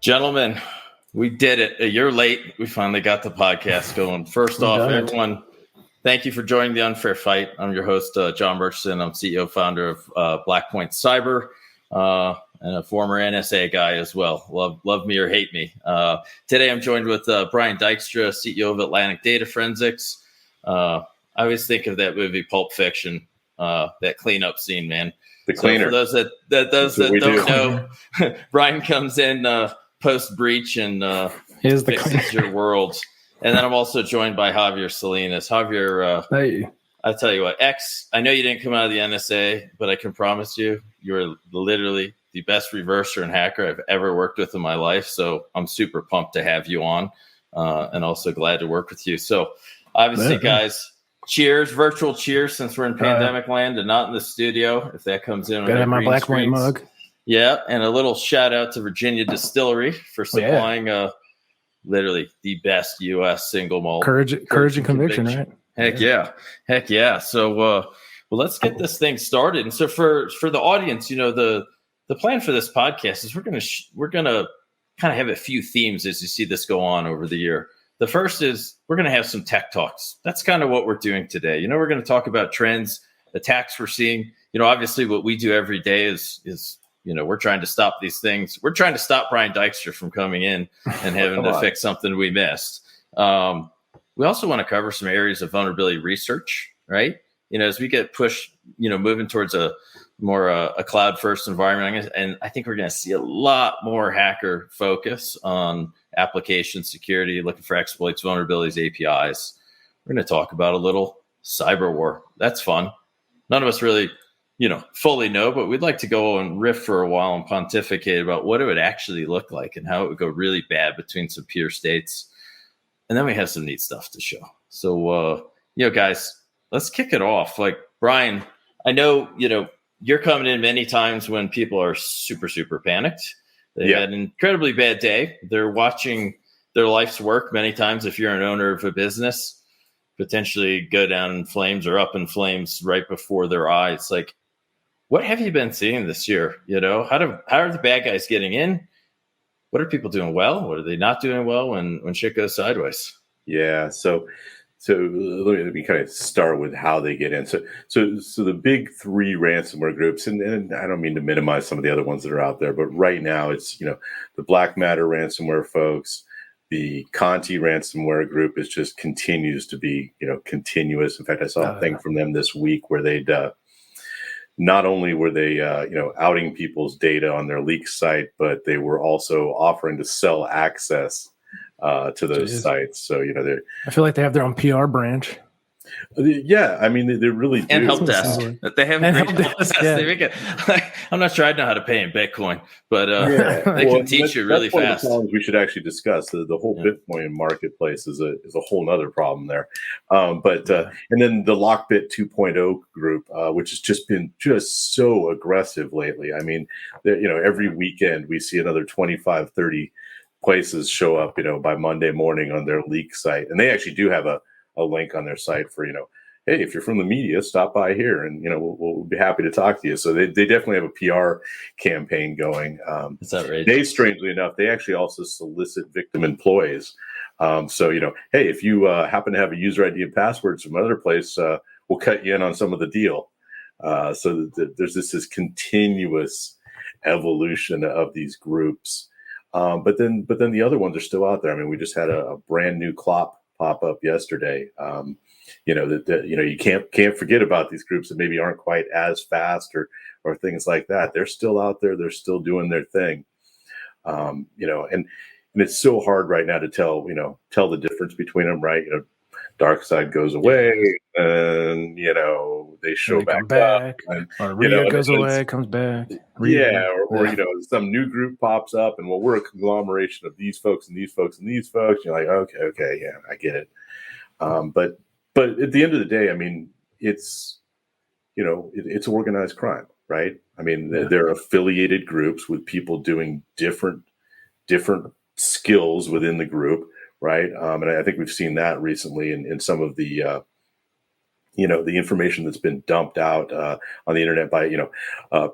Gentlemen, we did it. A year late, we finally got the podcast going. First off, everyone, thank you for joining the Unfair Fight. I'm your host, Jon Murchison. I'm CEO, founder of Blackpoint Cyber, and a former NSA guy as well. Love me or hate me. Today, I'm joined with Brian Dykstra, CEO of Atlantic Data Forensics. I always think of that movie Pulp Fiction, that cleanup scene, man. The cleaner. So for those that don't know, Brian comes in post breach and fixes your world. And then I'm also joined by Xavier Salinas. Xavier, hey. I tell you what, I know you didn't come out of the NSA, but I can promise you're literally the best reverser and hacker I've ever worked with in my life. So I'm super pumped to have you on, and also glad to work with you. So obviously, guys, cheers, virtual cheers, since we're in pandemic land and not in the studio. If that comes in, gotta have my Blackpoint mug. Yeah, and a little shout out to Virginia Distillery for supplying literally the best U.S. single malt. Courage and conviction, right? Heck yeah. So, well, let's get this thing started. And so, for the audience, the plan for this podcast is we're gonna kind of have a few themes as you see this go on over the year. The first is we're gonna have some tech talks. That's kind of what we're doing today. We're gonna talk about trends, attacks we're seeing. Obviously, what we do every day is we're trying to stop these things. We're trying to stop Brian Dykstra from coming in and having to fix something we missed. We also want to cover some areas of vulnerability research, right? As we get pushed, moving towards a more a cloud-first environment, and I think we're going to see a lot more hacker focus on application security, looking for exploits, vulnerabilities, APIs. We're going to talk about a little cyberwar. That's fun. None of us really fully know, but we'd like to go and riff for a while and pontificate about what it would actually look like and how it would go really bad between some peer states. And then we have some neat stuff to show. So, guys, let's kick it off. Like, Brian, I know, you're coming in many times when people are super, super panicked. They've had an incredibly bad day. They're watching their life's work many times. If you're an owner of a business, potentially go down in flames or up in flames right before their eyes. Like, what have you been seeing this year? How are the bad guys getting in? What are people doing well? What are they not doing well when shit goes sideways? Yeah. So let me kind of start with how they get in. So the big three ransomware groups, and I don't mean to minimize some of the other ones that are out there, but right now it's, the Black Matter ransomware folks. The Conti ransomware group continues to be, continuous. In fact, I saw a thing from them this week where they'd, not only were they, outing people's data on their leak site, but they were also offering to sell access to those sites. So, I feel like they have their own PR branch. Yeah, I mean, they really do. And help desk. They have a great help desk. Yeah. They make it, I'm not sure I know how to pay in Bitcoin, but they can teach you really fast. One of the we should actually discuss. The whole Bitcoin marketplace is a whole nother problem there. And then the Lockbit 2.0 group, which has just been so aggressive lately. I mean, every weekend we see another 25, 30 places show up, by Monday morning on their leak site. And they actually do have a link on their site for, hey, if you're from the media, stop by here and, we'll be happy to talk to you. So they definitely have a PR campaign going. It's outrageous. They, strangely enough, they actually also solicit victim employees. So, hey, if you happen to have a user ID and passwords from another place, we'll cut you in on some of the deal. So there's this continuous evolution of these groups. But then the other ones are still out there. I mean, we just had a brand new CLOP pop up yesterday. You can't forget about these groups that maybe aren't quite as fast or things like that. They're still out there. They're still doing their thing. And it's so hard right now to tell the difference between them, right? Dark side goes away, and they show back up. And, or Ria goes away, comes back. Or some new group pops up, and we're a conglomeration of these folks and these folks and these folks. You're like, okay, yeah, I get it. But at the end of the day, I mean, it's organized crime, right? I mean, they're affiliated groups with people doing different skills within the group. Right. And I think we've seen that recently in some of the, the information that's been dumped out on the internet by,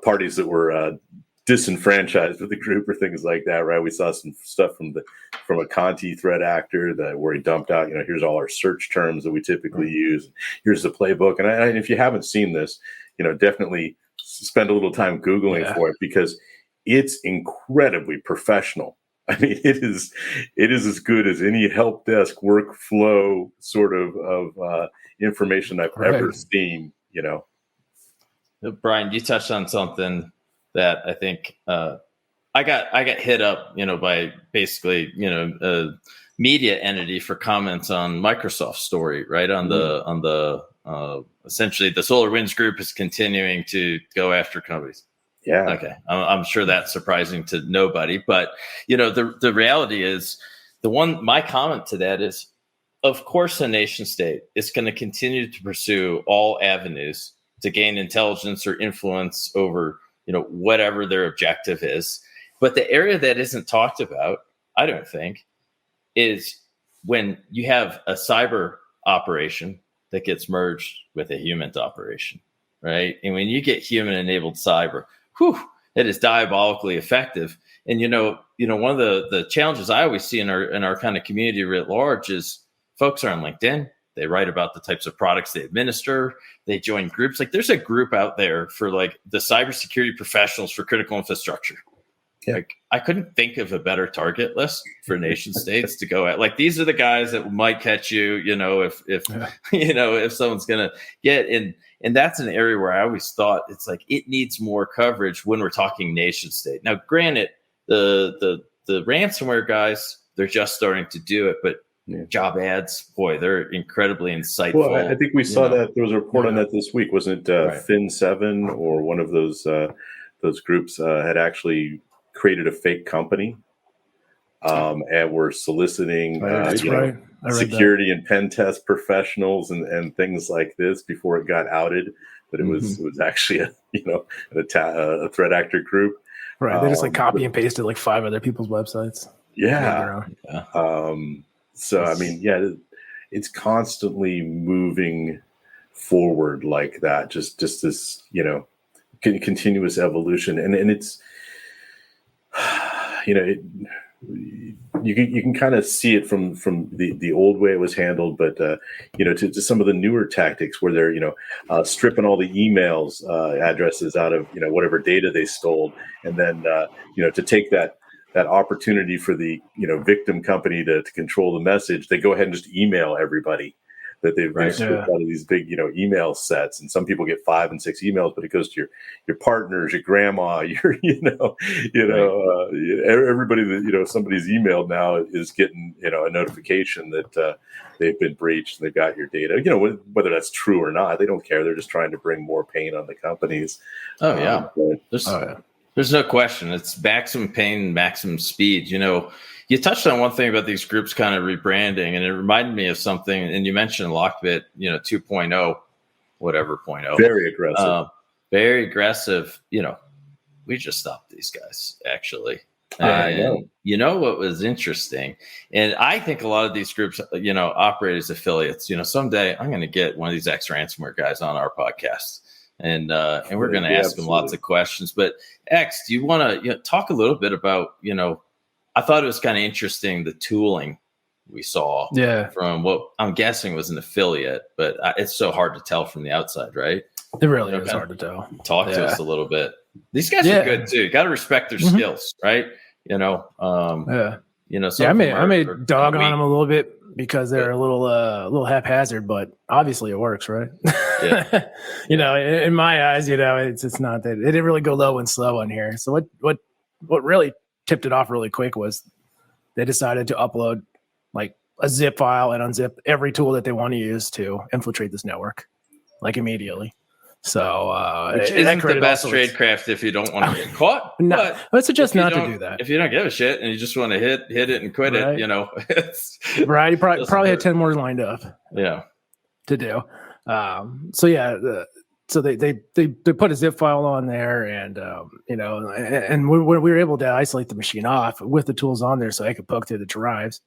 parties that were disenfranchised with the group or things like that, right? We saw some stuff from a Conti threat actor where he dumped out, here's all our search terms that we typically use. Here's the playbook. And if you haven't seen this, definitely spend a little time Googling for it, because it's incredibly professional. I mean, it is as good as any help desk workflow sort of information I've ever seen, Brian, you touched on something that I think I got hit up, by basically, a media entity for comments on Microsoft's story, right? On the essentially the SolarWinds group is continuing to go after companies. Yeah. Okay. I'm sure that's surprising to nobody, but the reality is my comment to that is, of course, a nation state is going to continue to pursue all avenues to gain intelligence or influence over, whatever their objective is. But the area that isn't talked about, I don't think, is when you have a cyber operation that gets merged with a human operation, right? And when you get human-enabled cyber, it is diabolically effective. And one of the challenges I always see in our kind of community writ large is folks are on LinkedIn. They write about the types of products they administer. They join groups. Like there's a group out there for like the cybersecurity professionals for critical infrastructure. Yeah. Like I couldn't think of a better target list for nation states to go at. Like these are the guys that might catch you, if someone's gonna get in. And that's an area where I always thought it's like it needs more coverage when we're talking nation state. Now, granted, the ransomware guys, they're just starting to do it, but job ads, boy, they're incredibly insightful. Well, I think we saw that there was a report on that this week, wasn't it? Fin7 or one of those groups had actually created a fake company and were soliciting security and pen test professionals and things like this before it got outed. But it was actually a threat actor group. Right. They just like copy and pasted like 5 other people's websites. Yeah. So, I mean, it's constantly moving forward like that, just this, continuous evolution. And it's, you can kind of see it from the old way it was handled, but, to some of the newer tactics where they're, stripping all the emails addresses out of, whatever data they stole. And then, to take that opportunity for the victim company to control the message, they go ahead and just email everybody that they've stripped out of these big email sets. And some people get 5 and 6 emails, but it goes to your partners, your grandma, everybody that somebody's emailed now is getting a notification that they've been breached and they've got your data. Whether that's true or not, they don't care. They're just trying to bring more pain on the companies. There's no question. It's maximum pain, maximum speed. You touched on one thing about these groups kind of rebranding, and it reminded me of something. And you mentioned Lockbit, 2.0, whatever 0.0. Very aggressive. Very aggressive. We just stopped these guys, actually. I know. What was interesting, and I think a lot of these groups, operate as affiliates. Someday I'm going to get one of these ex-ransomware guys on our podcast. And we're going to ask him lots of questions. But X, do you want to talk a little bit about, I thought it was kind of interesting, the tooling we saw from what I'm guessing was an affiliate, but it's so hard to tell from the outside, right? It really is hard to tell. Talk to us a little bit. These guys are good too. Got to respect their skills, right? I may dog on them a little bit because they're a little haphazard, but obviously it works, right? Yeah. In my eyes, it's not that it didn't really go low and slow on here. So what really tipped it off really quick was they decided to upload like a zip file and unzip every tool that they want to use to infiltrate this network, like immediately. So which isn't the best tradecraft if you don't want to get caught. No, I suggest not to do that. If you don't give a shit and you just want to hit it and quit it, it's right. You probably had 10 more lined up. Yeah, to do. So they put a zip file on there, and and we were able to isolate the machine off with the tools on there, so I could poke through the drives.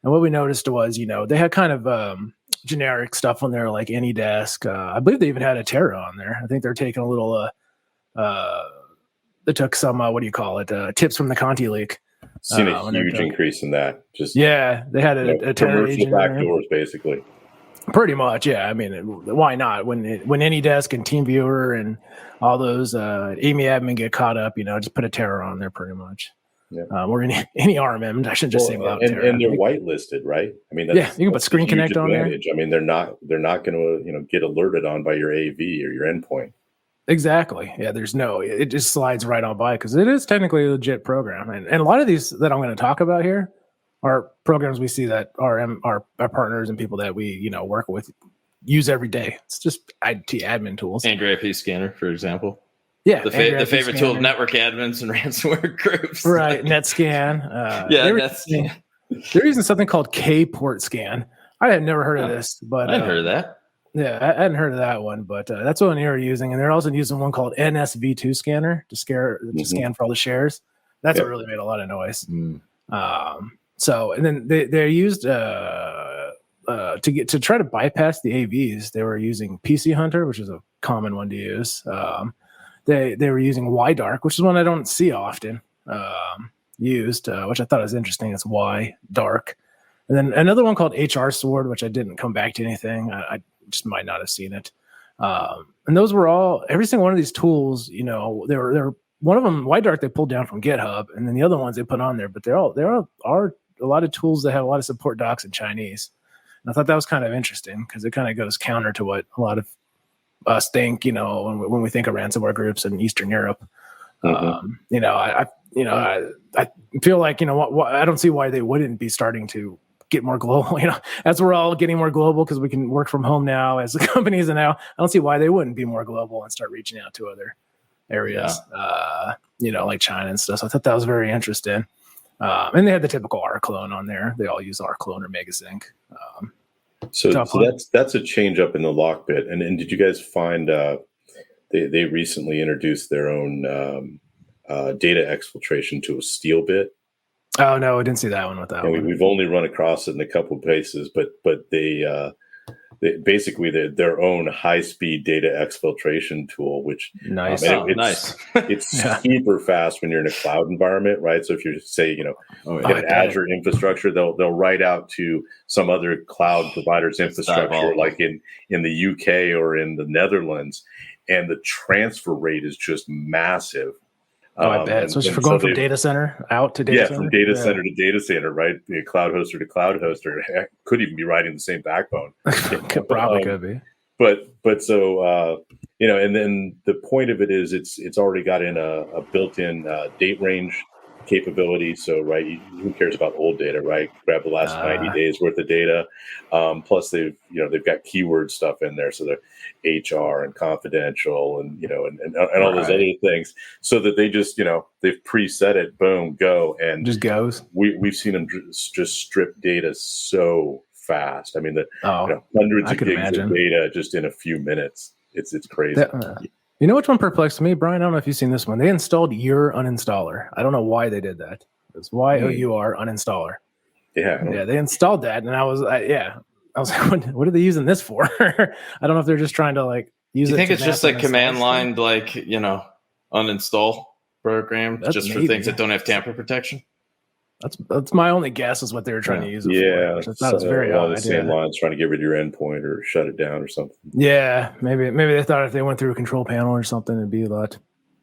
And what we noticed was, they had kind of generic stuff on there like AnyDesk. I believe they even had a Terra on there. I think they're taking a little some what do you call it? Tips from the Conti leak. Seen a huge increase in that. Just they had a terror agent backdoors, basically. Pretty much, yeah. I mean, why not? When AnyDesk and TeamViewer and all those AMI admin get caught up, just put a terror on there, pretty much. Yeah. Or any RMM. I shouldn't just say without terror. And they're whitelisted, right? I mean, you can put Screen Connect on there. I mean, they're not going to get alerted on by your AV or your endpoint. Exactly. Yeah, it just slides right on by because it is technically a legit program. And a lot of these that I'm going to talk about here are programs we see that our partners and people that we, work with use every day. It's just IT admin tools. Angry IP Scanner, for example. Yeah. The favorite tool of network admins and ransomware groups. Right. NetScan. NetScan. They're using something called K-Port Scan. I had never heard of this, but I hadn't heard of that. Yeah, I hadn't heard of that one, but that's what they're using. And they're also using one called NSV2 Scanner to scan for all the shares. That's what really made a lot of noise. So, and then they're used to try to bypass the AVs. They were using PC Hunter, which is a common one to use. They were using YDark, which is one I don't see often used, which I thought was interesting. It's YDark. And then another one called HR Sword, which I didn't come back to anything. I just might not have seen it. And those were every single one of these tools, they were one of them, YDark, they pulled down from GitHub, and then the other ones they put on there, but there are a lot of tools that have a lot of support docs in Chinese. And I thought that was kind of interesting because it kind of goes counter to what a lot of us think, when we think of ransomware groups in Eastern Europe. I feel like, I don't see why they wouldn't be starting to get more global, as we're all getting more global because we can work from home now as the companies are now. I don't see why they wouldn't be more global and start reaching out to other areas, like China and stuff. So I thought that was very interesting. And they had the typical R clone on there. They all use R clone or Megasync. So that's a change up in the Lockbit. And did you guys find they recently introduced their own data exfiltration tool, Steelbit? Oh no, I didn't see that one with that one. We've only run across it in a couple of places, but they basically their own high-speed data exfiltration tool, which nice. Nice. It's super fast when you're in a cloud environment, right? So if you say an Azure infrastructure, they'll write out to some other cloud provider's infrastructure, like in the UK or in the Netherlands, and the transfer rate is just massive. I bet. So for going from data center out to data center? From data center to data center, right? Cloud hoster to cloud hoster. Heck, could even be riding the same backbone. Probably could be. But so, and then the point of it is it's already got in a built-in date range capability. So, right, who cares about old data, right? Grab the last 90 days worth of data. Plus they've got keyword stuff in there. So they're HR and confidential and all those other things, so that they just, they've preset it, boom, go. And just goes. We've seen them just strip data so fast. I mean, hundreds of gigs of data just in a few minutes. It's crazy. You know which one perplexed me, Brian? I don't know if you've seen this one. They installed your uninstaller. I don't know why they did that. It's YOUR uninstaller. Yeah, they installed that, and I was like, what are they using this for? I don't know if they're just trying to use it. You think it's just like command line, uninstall program for things that don't have tamper protection? That's my only guess is what they were trying to use it for. That's very odd. The same lines, trying to get rid of your endpoint or shut it down or something. Yeah, maybe they thought if they went through a control panel or something, it'd be a lot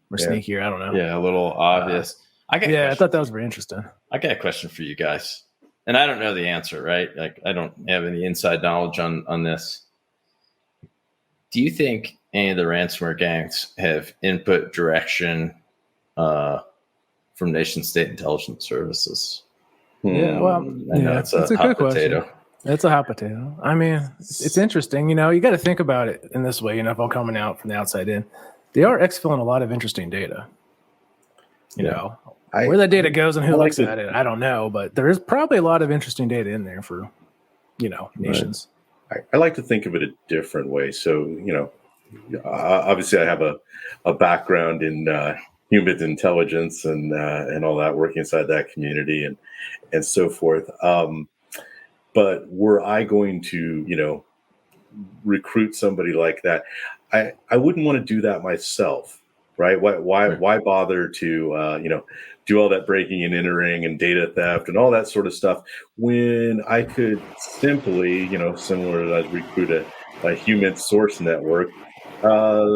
more sneakier. I don't know. Yeah, a little obvious. I thought that was very interesting. I got a question for you guys, and I don't know the answer, right? Like, I don't have any inside knowledge on this. Do you think any of the ransomware gangs have input direction from nation state intelligence services? Yeah, well, that's a good potato. It's a hot potato. I mean, it's interesting. You got to think about it in this way. If I'm coming out from the outside in, they are exfilling a lot of interesting data. Where that data goes and who looks at it, I don't know, but there is probably a lot of interesting data in there for, nations. Right. I like to think of it a different way. So, obviously I have a background in human intelligence and all that, working inside that community and so forth. But were I going to, recruit somebody like that, I wouldn't want to do that myself. right? Why bother to do all that breaking and entering and data theft and all that sort of stuff when I could simply, similar to as recruit a human source network,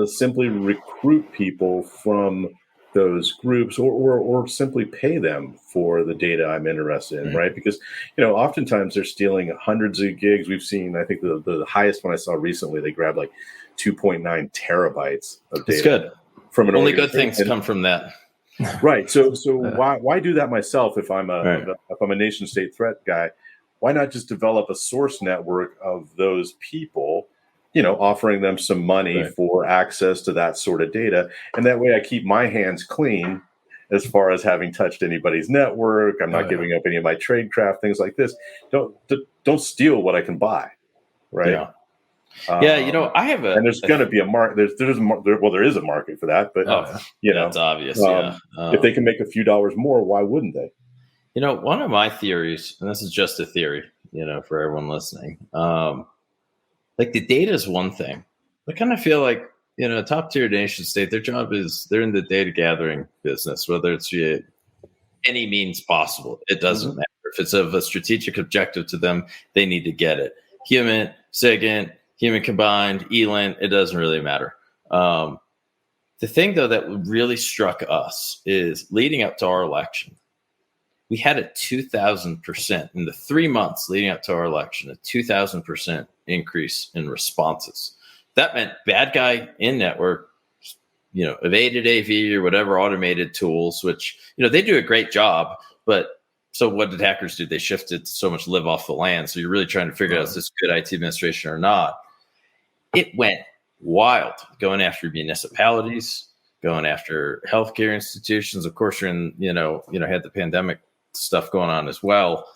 simply recruit people from those groups or simply pay them for the data I'm interested in, right? Because, oftentimes they're stealing hundreds of gigs. We've seen, I think the highest one I saw recently, they grabbed like 2.9 terabytes of data. That's good. From an Only good things come from that. Right. So why do that myself if I'm a nation state threat guy? Why not just develop a source network of those people, offering them some money for access to that sort of data. And that way I keep my hands clean as far as having touched anybody's network. I'm not giving up any of my tradecraft, things like this. Don't steal what I can buy. Right. Yeah. I have and there's going to be a market. There is a market for that, but that's obvious. If they can make a few dollars more, why wouldn't they? One of my theories, and this is just a theory, for everyone listening, like the data is one thing. I kind of feel like, top tier nation state, their job is they're in the data gathering business, whether it's via any means possible. It doesn't matter. If it's of a strategic objective to them, they need to get it. Human, SIGINT, human combined, ELINT, it doesn't really matter. The thing, though, that really struck us is leading up to our election, we had a 2,000% in the 3 months leading up to our election, a 2,000% increase in responses. That meant bad guy in network, evaded AV or whatever automated tools, which, they do a great job. But so what did hackers do? They shifted so much live off the land. So you're really trying to figure out is this good IT administration or not? It went wild, going after municipalities, going after healthcare institutions. Of course, you're in, had the pandemic stuff going on as well.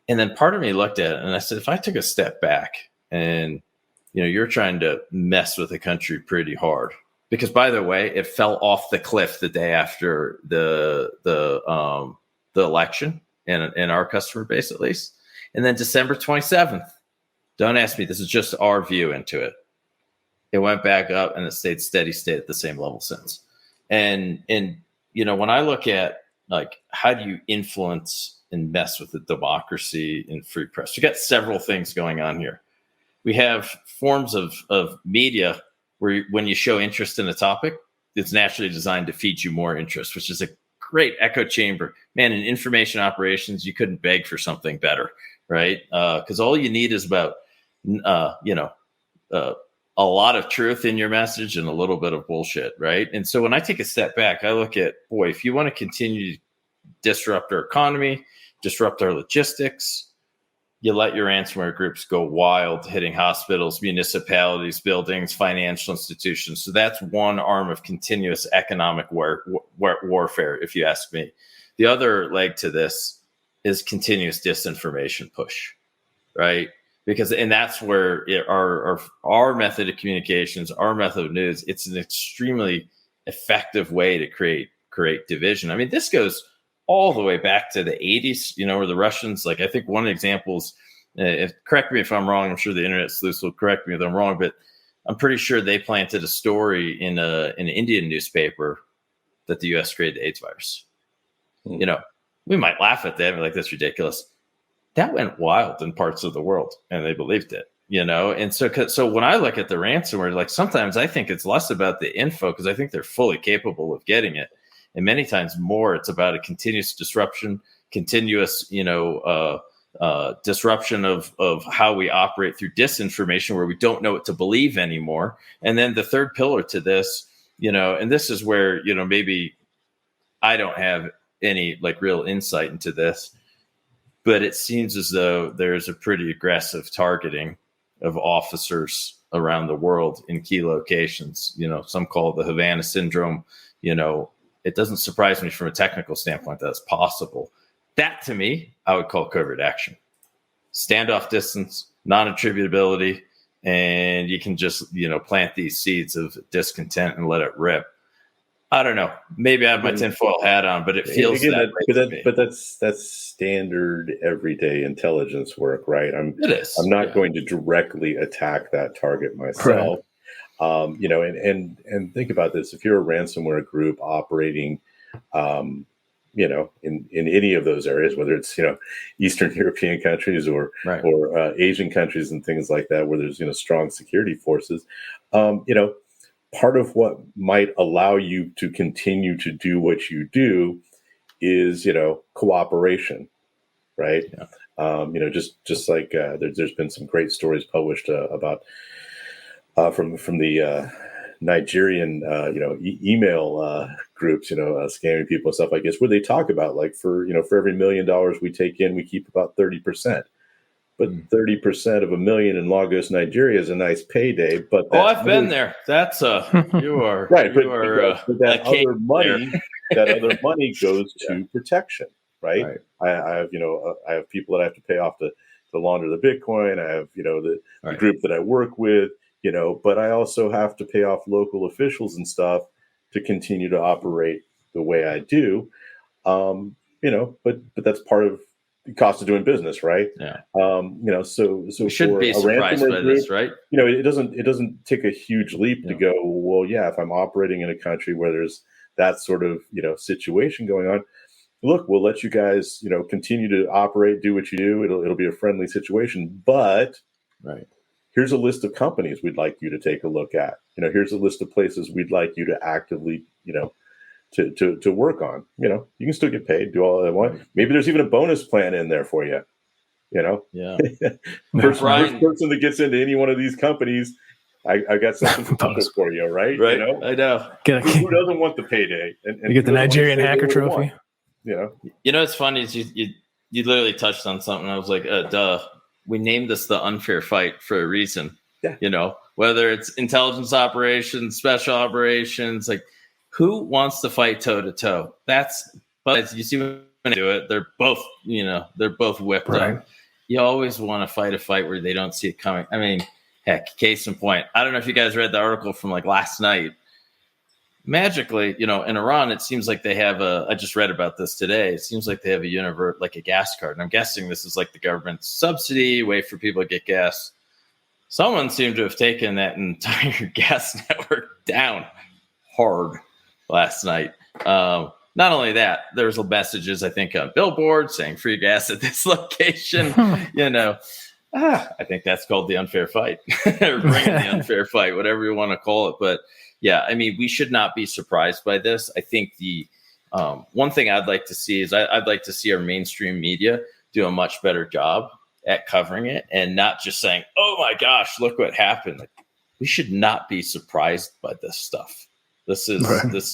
And then part of me looked at it and I said, if I took a step back and, you're trying to mess with the country pretty hard, because by the way, it fell off the cliff the day after the election in our customer base, at least. And then December 27th, don't ask me, this is just our view into it. It went back up and it stayed steady state at the same level since. And when I look at like, how do you influence and mess with the democracy and free press? We got several things going on here. We have forms of media where when you show interest in a topic, it's naturally designed to feed you more interest, which is a great echo chamber. Man, in information operations, you couldn't beg for something better, right? Because all you need is about, a lot of truth in your message and a little bit of bullshit, right? And so when I take a step back, I look at, boy, if you want to continue to disrupt our economy, disrupt our logistics, you let your ransomware groups go wild, hitting hospitals, municipalities, buildings, financial institutions. So that's one arm of continuous economic warfare, if you ask me. The other leg to this is continuous disinformation push, right? And that's where our method of communications, our method of news, it's an extremely effective way to create division. I mean, this goes all the way back to the 80s, where the Russians, like I think one of the examples, correct me if I'm wrong, I'm sure the internet sleuths will correct me if I'm wrong, but I'm pretty sure they planted a story in an Indian newspaper that the U.S. created the AIDS virus. We might laugh at that and be like, that's ridiculous. That went wild in parts of the world and they believed it, And so when I look at the ransomware, like sometimes I think it's less about the info because I think they're fully capable of getting it. And many times more, it's about a continuous disruption, continuous, disruption of how we operate through disinformation where we don't know what to believe anymore. And then the third pillar to this, and this is where, maybe I don't have any like real insight into this, but it seems as though there's a pretty aggressive targeting of officers around the world in key locations. Some call it the Havana syndrome. It doesn't surprise me from a technical standpoint that it's possible. That, to me, I would call covert action. Standoff distance, non-attributability, and you can just, plant these seeds of discontent and let it rip. I don't know. Maybe I have my tinfoil hat on, but it feels but that's standard everyday intelligence work, right? It is. I'm not going to directly attack that target myself. And think about this: if you're a ransomware group operating, in any of those areas, whether it's Eastern European countries or Asian countries and things like that, where there's strong security forces, part of what might allow you to continue to do what you do is cooperation, right? Yeah. Just like there's been some great stories published about from the Nigerian email groups, scamming people and stuff like this, where they talk about like for every $1 million we take in, we keep about 30%. But 30% of $1 million in Lagos, Nigeria is a nice payday. But I've been there. That's you are right. But that other money goes to protection, right? I have people that I have to pay off to launder the Bitcoin. I have the group that I work with, but I also have to pay off local officials and stuff to continue to operate the way I do. But that's part of the cost of doing business, right? Yeah. So we shouldn't be surprised by this, right? It doesn't take a huge leap to go, well, yeah, if I'm operating in a country where there's that sort of, situation going on, look, we'll let you guys, continue to operate, do what you do. It'll be a friendly situation, but here's a list of companies we'd like you to take a look at. Here's a list of places we'd like you to actively, to work on. You can still get paid, do all that want. Maybe there's even a bonus plan in there for you. Yeah. First person that gets into any one of these companies, I got something for you, right? Right. I know. Who doesn't want the payday? And you get the Nigerian hacker trophy. It's funny is you literally touched on something. I was like, duh. We named this the unfair fight for a reason. Yeah. Whether it's intelligence operations, special operations, like who wants to fight toe to toe? But you see when they do it, they're both whipped up. You always want to fight a fight where they don't see it coming. I mean, heck, case in point. I don't know if you guys read the article from like last night. Magically, in Iran, it seems like they have I just read about this today. It seems like they have like a gas card. And I'm guessing this is like the government's subsidy, way for people to get gas. Someone seemed to have taken that entire gas network down hard last night. Not only that, there's messages, I think, on billboards saying free gas at this location. I think that's called the unfair fight or bringing the unfair fight, whatever you want to call it. But yeah, I mean, we should not be surprised by this. I think the one thing I'd like to see is I'd like to see our mainstream media do a much better job at covering it and not just saying, oh my gosh, look what happened. Like, we should not be surprised by this stuff. This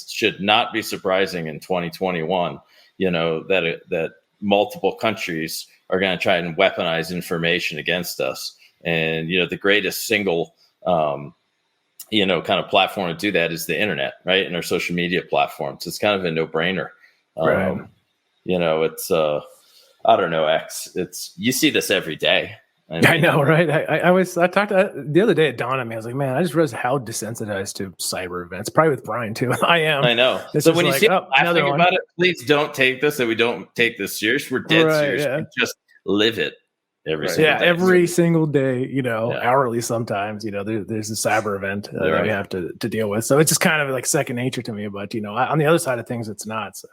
should not be surprising in 2021, that multiple countries are going to try and weaponize information against us. And, the greatest single, kind of platform to do that is the internet, right? And our social media platforms. It's kind of a no-brainer. It's, I don't know, X. You see this every day. I know, right? I talked the other day at dawn on me. I was like, man, I just realized how desensitized to cyber events. Probably with Brian too. I am. I know. So when you see laughing about it, please don't take this. That we don't take this serious. We're dead serious. Yeah. We just live it every single day. Every single day. Hourly sometimes. There's a cyber event that we have to deal with. So it's just kind of like second nature to me. But on the other side of things, it's not. So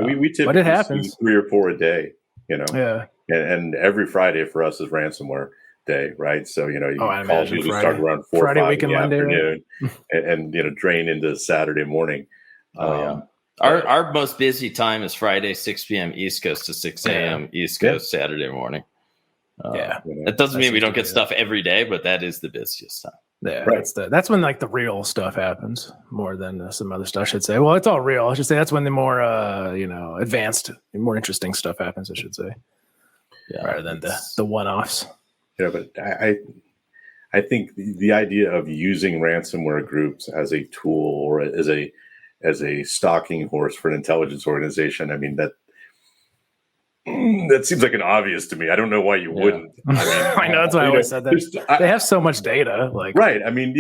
we typically but it happens. See 3 or 4 a day. Yeah. And every Friday for us is ransomware day, right? So calls usually start around 4 or 5 in the afternoon, and drain into Saturday morning. Our most busy time is Friday 6 p.m. East Coast to 6 a.m. East Coast Saturday morning. That doesn't mean we don't get stuff every day, but that is the busiest time. Yeah, that's when like the real stuff happens more than some other stuff. I should say. Well, it's all real. I should say that's when the more advanced, more interesting stuff happens. I should say. Yeah, rather than the one-offs. Yeah, but I think the idea of using ransomware groups as a tool or as a stalking horse for an intelligence organization, I mean, that seems like an obvious to me. I don't know why you wouldn't. I mean, I know that's why I always said that. They have so much data, right. I mean,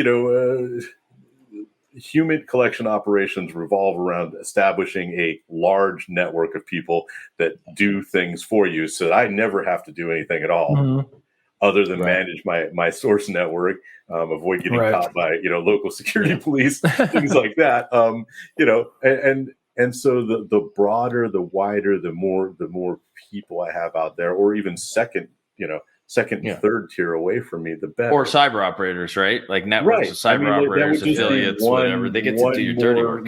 human collection operations revolve around establishing a large network of people that do things for you, so that I never have to do anything at all. other than Right. manage my source network, avoid getting Right. caught by local security police, things like that. And so the broader, the wider, the more people I have out there, or even second and third tier away from me, the better. Or cyber operators, right? Like networks of cyber that operators, would just be affiliates, whatever. They get to do your dirty work.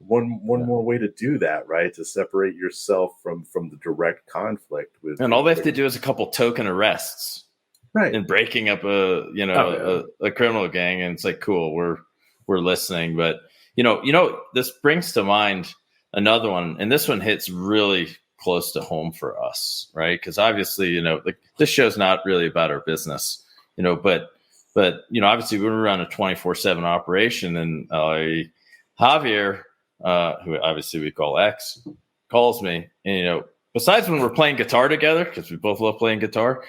One more way to do that, right? To separate yourself from the direct conflict with. And all they have to do is a couple token arrests, right? And breaking up a criminal gang, and it's like, cool, we're listening. But this brings to mind another one, and this one hits really close to home for us, right? Because obviously, like this show's not really about our business, but obviously we're around a 24/7 operation, and Javier, who obviously we call X, calls me, and besides when we're playing guitar together, because we both love playing guitar,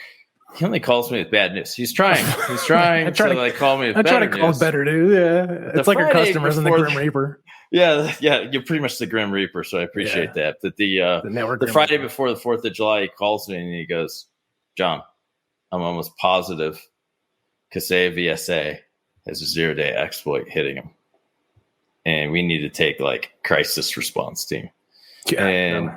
he only calls me with bad news. He's trying to call me with better news. I try to call better news. Yeah, it's like our customers in the Grim Reaper. Yeah, you're pretty much the Grim Reaper, so I appreciate that. But the Friday before the 4th of July, he calls me and he goes, "John, I'm almost positive Kaseya VSA has a 0-day exploit hitting him, and we need to take like crisis response team." Yeah, and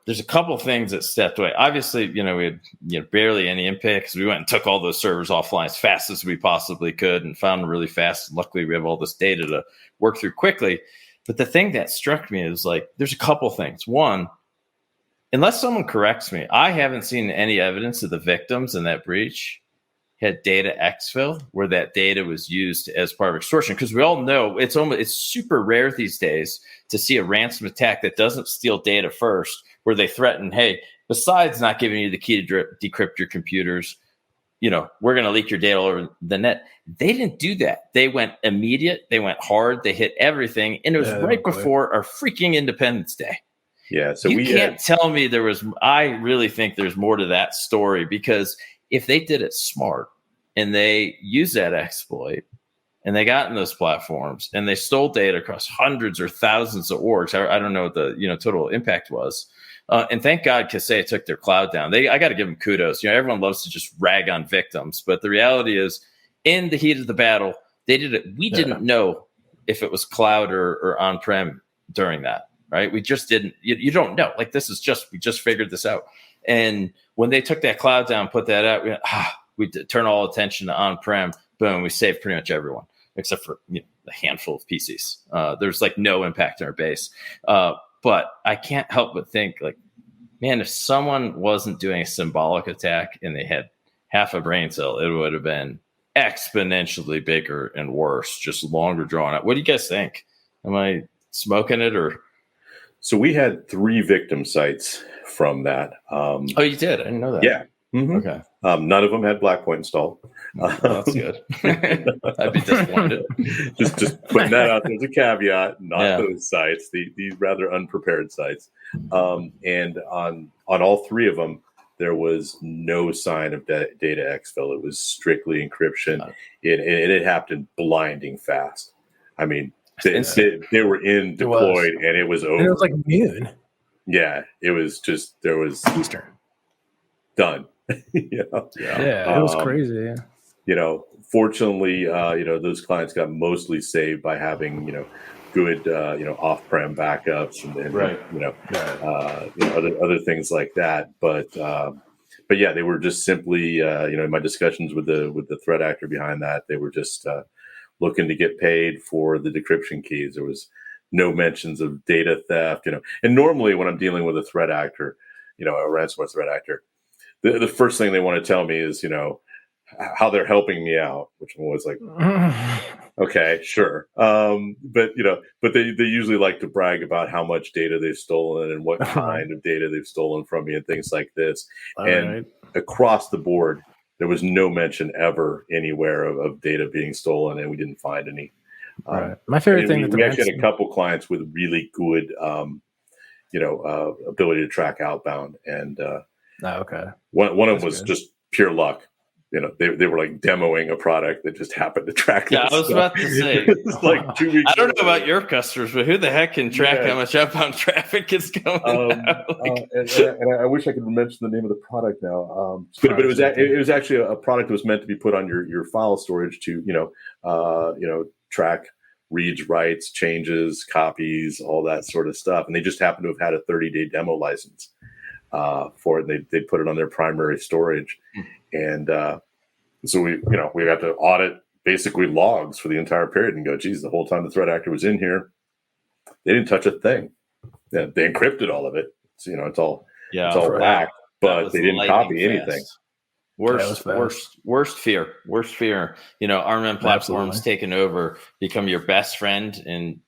there's a couple of things that stepped away. Obviously, we had barely any impact because we went and took all those servers offline as fast as we possibly could and found them really fast. Luckily, we have all this data to work through quickly. But the thing that struck me is like, there's a couple things. One, unless someone corrects me, I haven't seen any evidence of the victims in that breach had data exfil where that data was used as part of extortion. Because we all know it's super rare these days to see a ransom attack that doesn't steal data first, where they threaten, hey, besides not giving you the key to decrypt your computers, we're going to leak your data all over the net. They didn't do that. They went immediate. They went hard. They hit everything. And it was right before our freaking Independence Day. Yeah. So you can't tell me I really think there's more to that story, because if they did it smart and they used that exploit and they got in those platforms and they stole data across hundreds or thousands of orgs, I don't know what the total impact was. And thank God Kaseya took their cloud down. I got to give them kudos. Everyone loves to just rag on victims, but the reality is, in the heat of the battle, they did it. We didn't know if it was cloud or on-prem during that, right? We just didn't. You don't know. Like, we just figured this out. And when they took that cloud down, put that out, we turn all attention to on-prem. Boom, we saved pretty much everyone except for a handful of PCs. There's like no impact on our base. But I can't help but think, like, man, if someone wasn't doing a symbolic attack and they had half a brain cell, it would have been exponentially bigger and worse, just longer drawn out. What do you guys think? Am I smoking it or? So we had 3 victim sites from that. Oh, you did? I didn't know that. Yeah. Mm-hmm. Okay. None of them had Blackpoint installed. Oh, that's good. I'd be disappointed. just putting that out there as a caveat. Not those sites. These rather unprepared sites. And on all 3 of them, there was no sign of data exfil. It was strictly encryption. It happened blinding fast. I mean, they were deployed, and it was over. And it was like noon. Yeah, it was just Eastern. Done. It was crazy. Fortunately, those clients got mostly saved by having good off-prem backups and other things like that. But yeah, they were just simply in my discussions with the threat actor behind that, they were just looking to get paid for the decryption keys. There was no mentions of data theft, and normally when I'm dealing with a threat actor, a ransomware threat actor, the first thing they want to tell me is, how they're helping me out, which I'm always like, okay, sure. But they usually like to brag about how much data they've stolen and what kind of data they've stolen from me and things like this. Across the board, there was no mention ever anywhere of data being stolen, and we didn't find any. My favorite thing we actually had a couple clients with really good, ability to track outbound, and one of them was just pure luck. they were like demoing a product that just happened to track. Yeah, I was about to say, it's like 2 weeks. I don't know about your customers, but who the heck can track how much outbound traffic is going out? And I wish I could mention the name of the product now. But it was actually a product that was meant to be put on your file storage to track reads, writes, changes, copies, all that sort of stuff. And they just happened to have had a 30-day demo license for it. They put it on their primary storage, and so we got to audit basically logs for the entire period and go, geez, the whole time the threat actor was in here, they didn't touch a thing. Yeah, they encrypted all of it. So, it's all black, but they didn't copy anything. Worst fear. Armament platforms taking over, become your best friend, and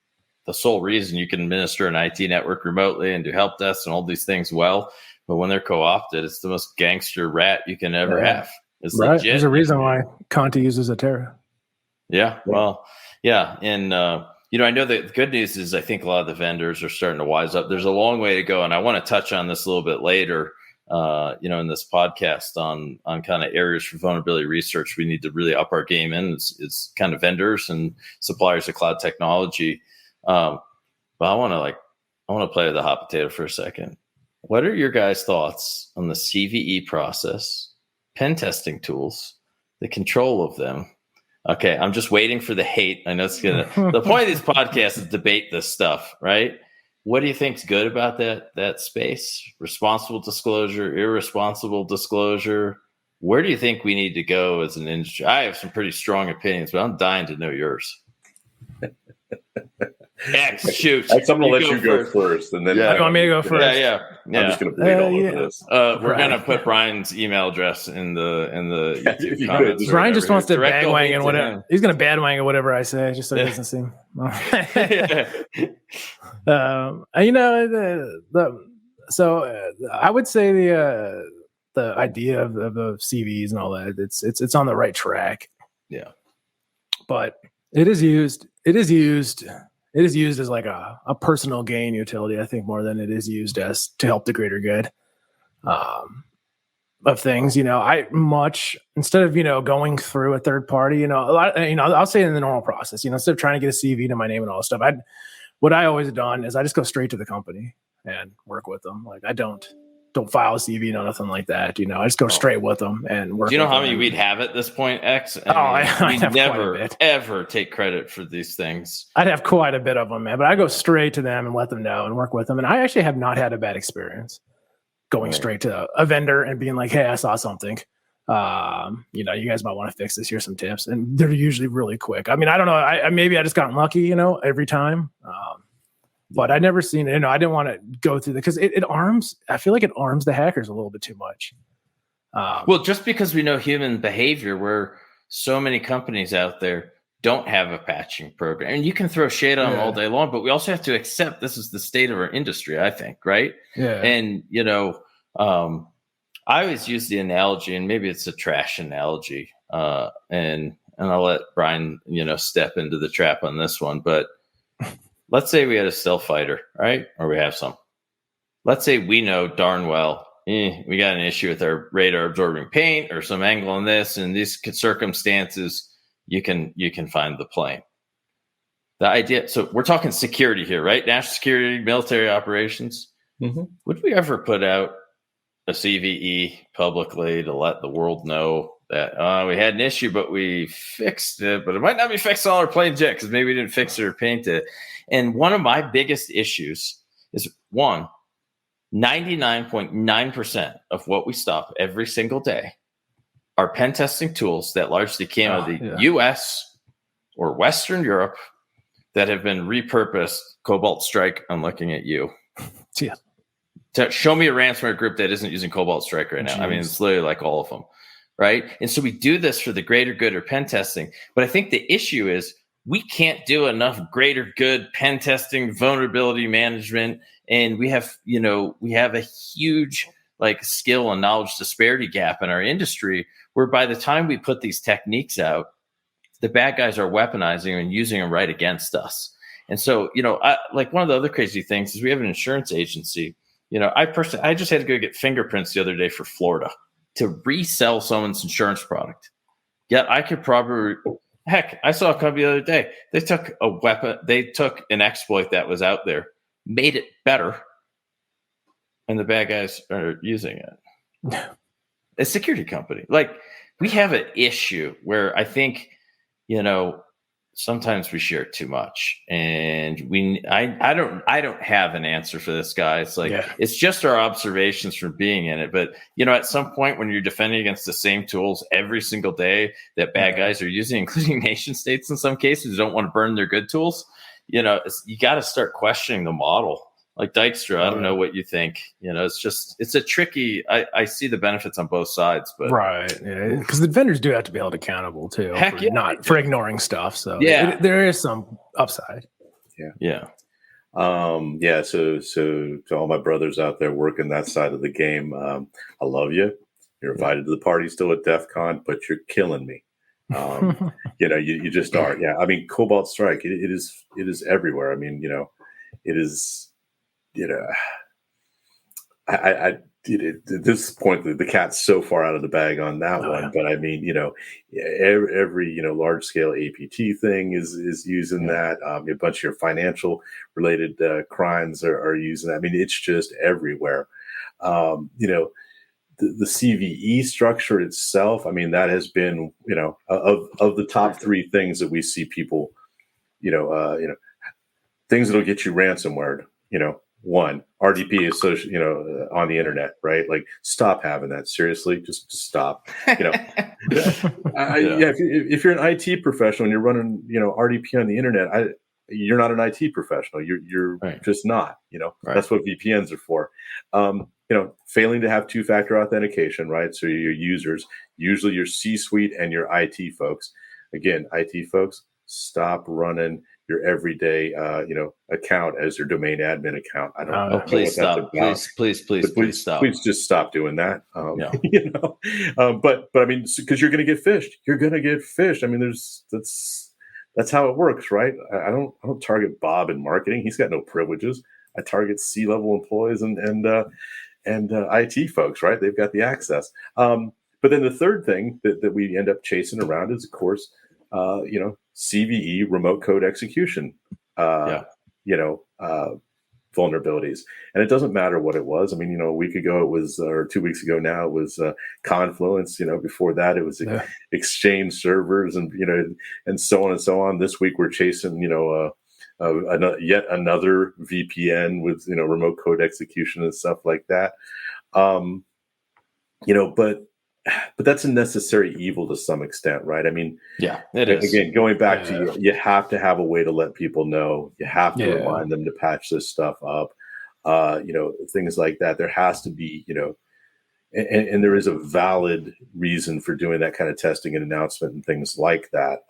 the sole reason you can administer an IT network remotely and do help desks and all these things well. But when they're co-opted, it's the most gangster rat you can ever have. It's legit. There's a reason why Conti uses Atera. Yeah, well, yeah. And, I know that the good news is I think a lot of the vendors are starting to wise up. There's a long way to go. And I want to touch on this a little bit later, in this podcast on kind of areas for vulnerability research we need to really up our game in is kind of vendors and suppliers of cloud technology. But I want to play with the hot potato for a second. What are your guys' thoughts on the CVE process, pen testing tools, the control of them? Okay, I'm just waiting for the hate. I know it's the point of these podcasts is debate this stuff, right? What do you think's good about that space? Responsible disclosure, irresponsible disclosure. Where do you think we need to go as an industry? I have some pretty strong opinions, but I'm dying to know yours. X, shoot. I'm going to let you go first, and then you want me to go first? Yeah. I'm just going to bleed all over this. We're going to put Brian's email address in the YouTube comments. Brian just wants to badwang and whatever. He's going to badwang at whatever I say, just so it doesn't seem. So I would say the idea of the CVs and all that, it's on the right track. Yeah, but it is used as like a personal gain utility, I think, more than it is used as to help the greater good of things. Instead of going through a third party, I'll say in the normal process, instead of trying to get a CV to my name and all this stuff, what I always done is I just go straight to the company and work with them. Like I don't file a CV, nothing like that. I just go straight with them and work. Do you know how many we'd have at this point, X? I never ever take credit for these things. I'd have quite a bit of them, man. But I go straight to them and let them know and work with them. And I actually have not had a bad experience going straight to a vendor and being like, "Hey, I saw something. You guys might want to fix this. Here's some tips." And they're usually really quick. I mean, I don't know. Maybe I just got lucky, every time. But I never seen it. I didn't want to go through that because I feel like it arms the hackers a little bit too much. Well, just because we know human behavior, where so many companies out there don't have a patching program, and you can throw shade on them all day long, but we also have to accept this is the state of our industry, I think, right? Yeah. And, I always use the analogy, and maybe it's a trash analogy, and I'll let Brian, step into the trap on this one, but let's say we had a stealth fighter, right? Or we have some. Let's say we know darn well, we got an issue with our radar absorbing paint or some angle on this. In these circumstances, you can find the plane. The idea, so we're talking security here, right? National security, military operations. Mm-hmm. Would we ever put out a CVE publicly to let the world know that we had an issue, but we fixed it, but it might not be fixed on our planes yet because maybe we didn't fix it or paint it. And one of my biggest issues is 99.9% of what we stop every single day are pen testing tools that largely came out of the US or Western Europe that have been repurposed. Cobalt Strike, I'm looking at you. Yeah. Show me a ransomware group that isn't using Cobalt Strike right now. Jeez. I mean, it's literally like all of them. Right. And so we do this for the greater good or pen testing. But I think the issue is we can't do enough greater good pen testing, vulnerability management. And we have a huge skill and knowledge disparity gap in our industry where by the time we put these techniques out, the bad guys are weaponizing and using them right against us. And so, one of the other crazy things is we have an insurance agency. I just had to go get fingerprints the other day for Florida. to resell someone's insurance product. Yet I could probably, heck, I saw a company the other day. They took a weapon, they took an exploit that was out there, made it better, and the bad guys are using it. A security company. Like, we have an issue where I think, sometimes we share too much, and I don't have an answer for this guy. It's like, it's just our observations from being in it. But at some point when you're defending against the same tools every single day that bad guys are using, including nation states in some cases who don't want to burn their good tools, you got to start questioning the model. Like Dykstra, I don't know what you think. It's a tricky. I see the benefits on both sides, but because the vendors do have to be held accountable too, for ignoring stuff. So there is some upside. So to all my brothers out there working that side of the game, I love you. You're invited to the party still at DEF CON, but you're killing me. You just are. Yeah, I mean, Cobalt Strike. It is everywhere. I mean, it is. At this point, the cat's so far out of the bag on that one. But I mean, every large scale APT thing is using that. A bunch of your financial related crimes are using that. I mean, it's just everywhere. The CVE structure itself. I mean, that has been of the top three things that we see people, things that'll get you ransomware. One, RDP is social, on the internet, right? Like, stop having that. Seriously, just stop. If you're an IT professional and you're running, RDP on the internet, you're not an IT professional. You're just not. That's what VPNs are for. Failing to have two-factor authentication, right? So your users, usually your C-suite and your IT folks. Again, IT folks, stop running your everyday, account as your domain admin account. I don't know. Please stop. Please stop. Please just stop doing that. But I mean, because you're going to get phished. You're going to get phished. I mean, that's how it works, right? I don't target Bob in marketing. He's got no privileges. I target C-level employees and IT folks, right? They've got the access. But then the third thing that we end up chasing around is, of course, CVE, remote code execution, vulnerabilities. And it doesn't matter what it was. I mean, a week ago it was, or 2 weeks ago now, it was Confluence. Before that it was Exchange servers and, and so on and so on. This week we're chasing, yet another VPN with, remote code execution and stuff like that. But that's a necessary evil to some extent, right? I mean, it is. Again, going back to you have to have a way to let people know. You have to remind them to patch this stuff up. Things like that. There has to be, and there is a valid reason for doing that kind of testing and announcement and things like that.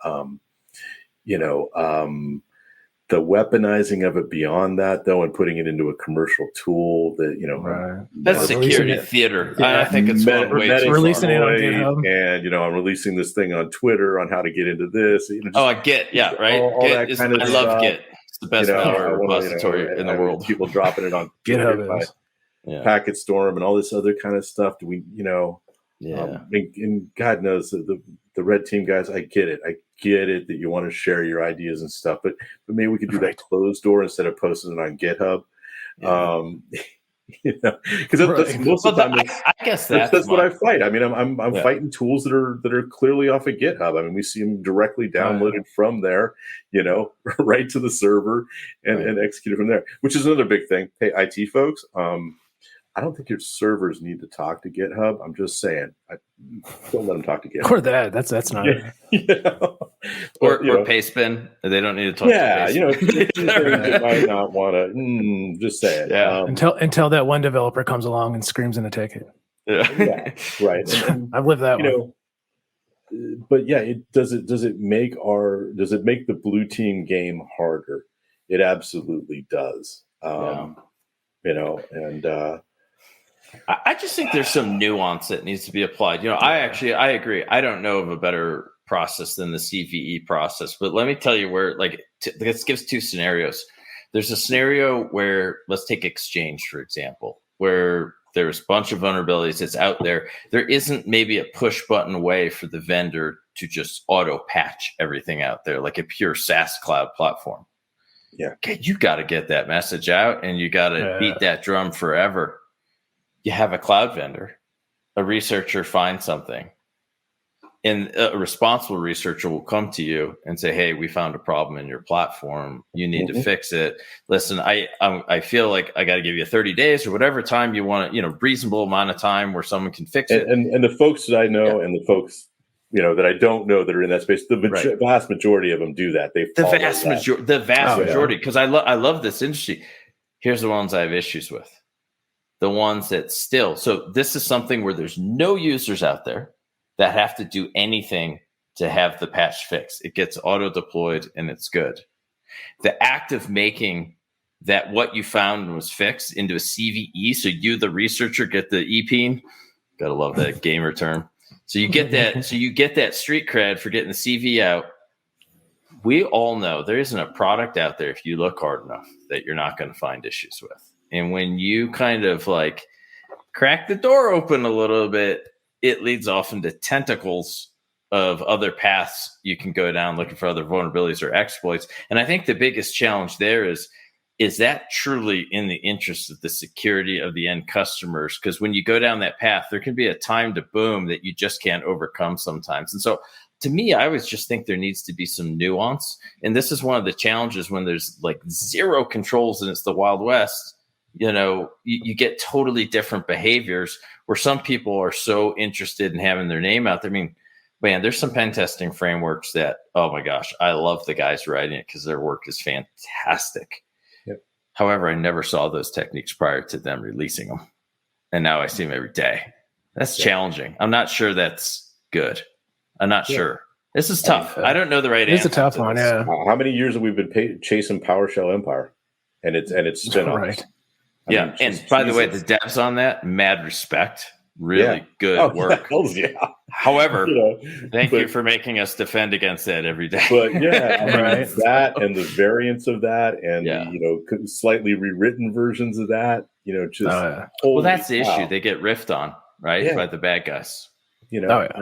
The weaponizing of it beyond that, though, and putting it into a commercial tool that, that's security theater. I think it's releasing it on GitHub. And, I'm releasing this thing on Twitter on how to get into this. Git. Yeah, right. All that kind of I stuff. love Git. It's the best malware repository in the world. People dropping it on GitHub is. Packet Storm and all this other kind of stuff. Do we, and God knows the red team guys, I get it. I get it that you want to share your ideas and stuff, but maybe we could do that closed door instead of posting it on GitHub. Because that's most of the time. I guess that's what I fight. I mean, I'm fighting tools that are clearly off of GitHub. I mean, we see them directly downloaded from there, right to the server and executed from there, which is another big thing. Hey, IT folks, I don't think your servers need to talk to GitHub. I'm just saying, don't let them talk to GitHub. Or that. That's not. Or Pastebin. They don't need to talk. Yeah, they might not want to. Just say it. Yeah. Until that one developer comes along and screams in a ticket. Yeah. Right. And, I've lived that one. But yeah, does it make the blue team game harder? It absolutely does. I just think there's some nuance that needs to be applied. I agree. I don't know of a better process than the CVE process, but let me tell you where, this gives two scenarios. There's a scenario where, let's take Exchange, for example, where there's a bunch of vulnerabilities. It's out there. There isn't maybe a push button way for the vendor to just auto patch everything out there like a pure SaaS cloud platform. Yeah. Okay, you got to get that message out, and you got to beat that drum forever. You have a cloud vendor, a researcher finds something, and a responsible researcher will come to you and say, hey, we found a problem in your platform. You need to fix it. Listen, I feel like I got to give you 30 days or whatever time you want, reasonable amount of time where someone can fix it. And the folks that I know and the folks, that I don't know that are in that space, the vast majority of them do that. The vast majority, because I love this industry. Here's the ones I have issues with. The ones that so this is something where there's no users out there that have to do anything to have the patch fixed. It gets auto deployed and it's good. The act of making that what you found was fixed into a CVE, so you, the researcher, get the EPEAN. Gotta love that gamer term. So you get that. So you get that street cred for getting the CV out. We all know there isn't a product out there, if you look hard enough, that you're not going to find issues with. And when you kind of like crack the door open a little bit, it leads off into tentacles of other paths you can go down looking for other vulnerabilities or exploits. And I think the biggest challenge there is that truly in the interest of the security of the end customers? Because when you go down that path, there can be a time to boom that you just can't overcome sometimes. And so to me, I always just think there needs to be some nuance. And this is one of the challenges when there's like zero controls and it's the Wild West. You get totally different behaviors where some people are so interested in having their name out there. I mean, man, there's some pen testing frameworks that, oh my gosh, I love the guys writing it because their work is fantastic. Yep. However, I never saw those techniques prior to them releasing them. And now I see them every day. That's challenging. I'm not sure that's good. I'm not sure. This is tough. I don't know the right answer. It's a tough one, yeah. How many years have we been chasing PowerShell Empire and its spin-offs? Right. And by the way, the devs on that, mad respect, really good work. However, thank you for making us defend against that every day. But that and the variants of that, and the, slightly rewritten versions of that, well, that's the issue. They get riffed on, right, by the bad guys. But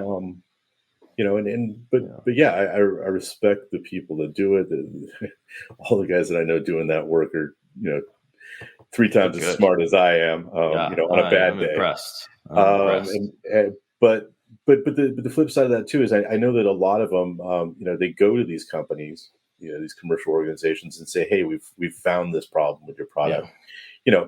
I respect the people that do it. All the guys that I know doing that work are 3 times as smart as I am, on a bad day. Impressed. But the flip side of that too is I know that a lot of them, they go to these companies, these commercial organizations, and say, "Hey, we've found this problem with your product." Yeah.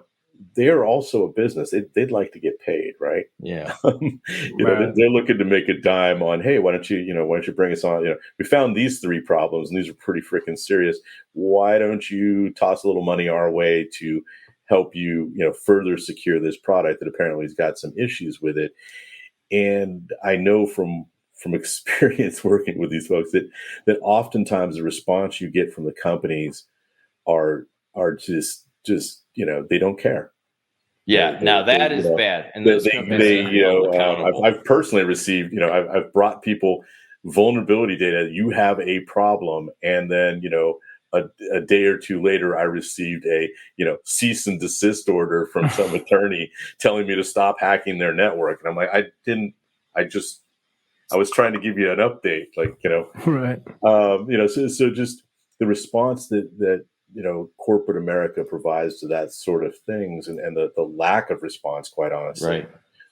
They're also a business. They'd like to get paid, right? Yeah. They're looking to make a dime on, hey, why don't you bring us on? We found these 3 problems, and these are pretty freaking serious. Why don't you toss a little money our way to help you, further secure this product that apparently has got some issues with it? And I know from experience working with these folks that oftentimes the response you get from the companies are just they don't care. Yeah, now that is bad. And I've personally received, I've brought people vulnerability data. You have a problem, and then a day or 2 later, I received a cease and desist order from some attorney telling me to stop hacking their network, and I'm like, I was trying to give you an update, right. So just the response that corporate America provides to that sort of things, and the lack of response, quite honestly,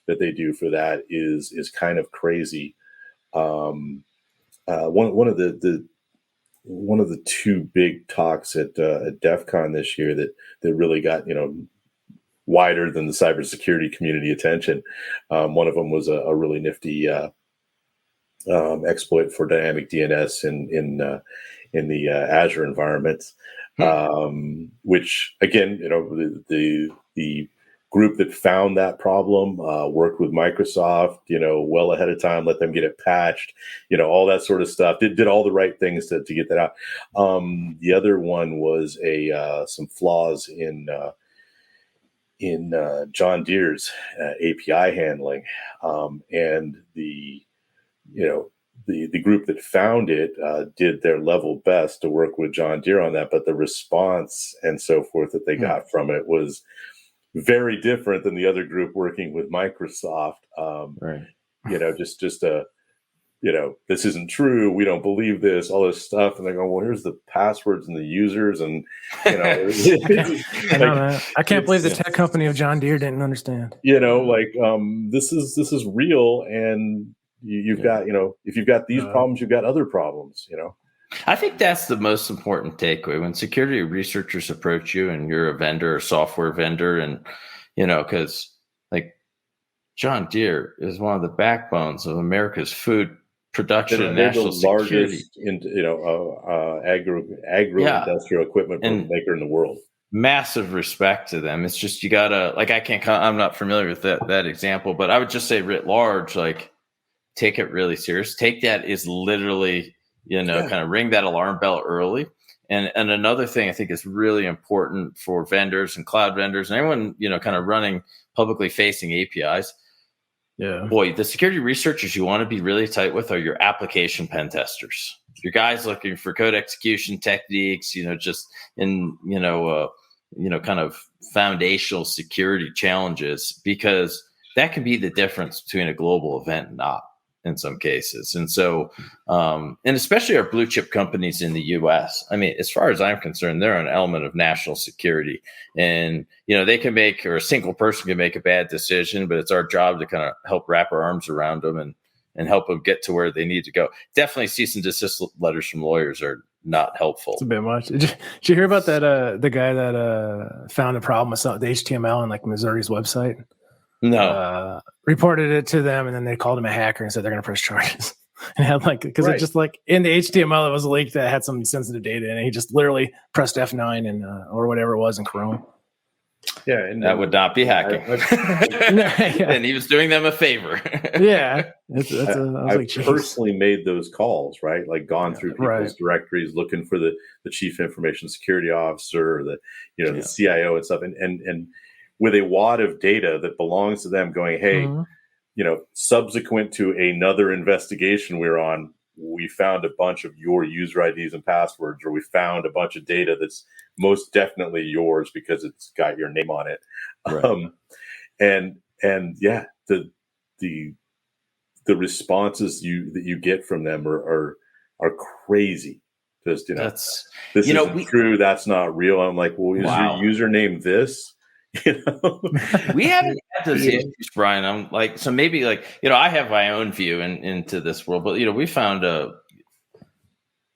that they do for that is kind of crazy. One of the 2 big talks at DEF CON this year that really got wider than the cybersecurity community attention. One of them was a really nifty exploit for dynamic DNS in the Azure environments. Which again, the group that found that problem worked with Microsoft, well ahead of time, let them get it patched, all that sort of stuff. Did all the right things to get that out. The other one was some flaws in John Deere's API handling, and the group that found it did their level best to work with John Deere on that, but the response and so forth that they got from it was, very different than the other group working with Microsoft. Right. Just this isn't true. We don't believe this, all this stuff. And they go, well, here's the passwords and the users. And, I can't believe the tech company of John Deere didn't understand. This is real. And you've got, if you've got these problems, you've got other problems, I think that's the most important takeaway when security researchers approach you and you're a vendor or software vendor. And, because like John Deere is one of the backbones of America's food production and national security. Agro-industrial equipment maker in the world. Massive respect to them. It's just, you gotta, like, I'm not familiar with that example, but I would just say writ large, like, take it really serious. Take that is literally, kind of ring that alarm bell early. And another thing I think is really important for vendors and cloud vendors and everyone, kind of running publicly facing APIs. Yeah. Boy, the security researchers you want to be really tight with are your application pen testers. Your guys looking for code execution techniques, just in, kind of foundational security challenges, because that can be the difference between a global event and not in some cases. And so, and especially our blue chip companies in the US, I mean, as far as I'm concerned, they're an element of national security. And, they can make, or a single person can make a bad decision, but it's our job to kind of help wrap our arms around them and help them get to where they need to go. Definitely cease and desist letters from lawyers are not helpful. It's a bit much. Did you hear about that, the guy that found a problem with the HTML on like Missouri's website? No. Reported it to them, and then they called him a hacker and said they're going to press charges. And had because it just like in the HTML, it was a leak that had some sensitive data in it. He just literally pressed F9 and or whatever it was in Chrome. Yeah, and that would not be hacking. And he was doing them a favor. Yeah, I've personally made those calls, right? Like gone through people's directories, looking for the chief information security officer, or the the CIO and stuff, and with a wad of data that belongs to them, going, hey, subsequent to another investigation we're on, we found a bunch of your user IDs and passwords, or we found a bunch of data that's most definitely yours because it's got your name on it. Right. The responses that you get from them are crazy. Just this isn't true. That's not real. I'm like, well, is your username this? We haven't had those issues, Brian. I'm like, so maybe I have my own view into this world, but we found a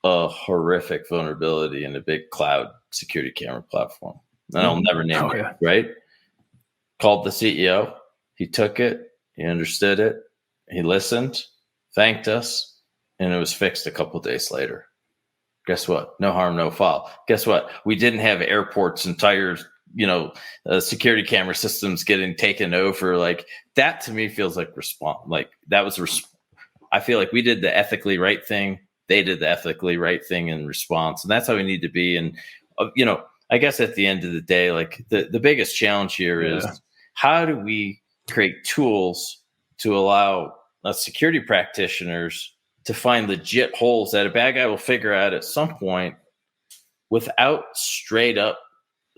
horrific vulnerability in a big cloud security camera platform, and I'll never name it. Right? Called the CEO. He took it. He understood it. He listened, thanked us, and it was fixed a couple of days later. Guess what? No harm, no foul. Guess what? We didn't have airports and tires. Security camera systems getting taken over. Like that to me feels like I feel like we did the ethically right thing. They did the ethically right thing in response. And that's how we need to be. And, I guess at the end of the day, like the biggest challenge here is how do we create tools to allow security practitioners to find legit holes that a bad guy will figure out at some point without straight up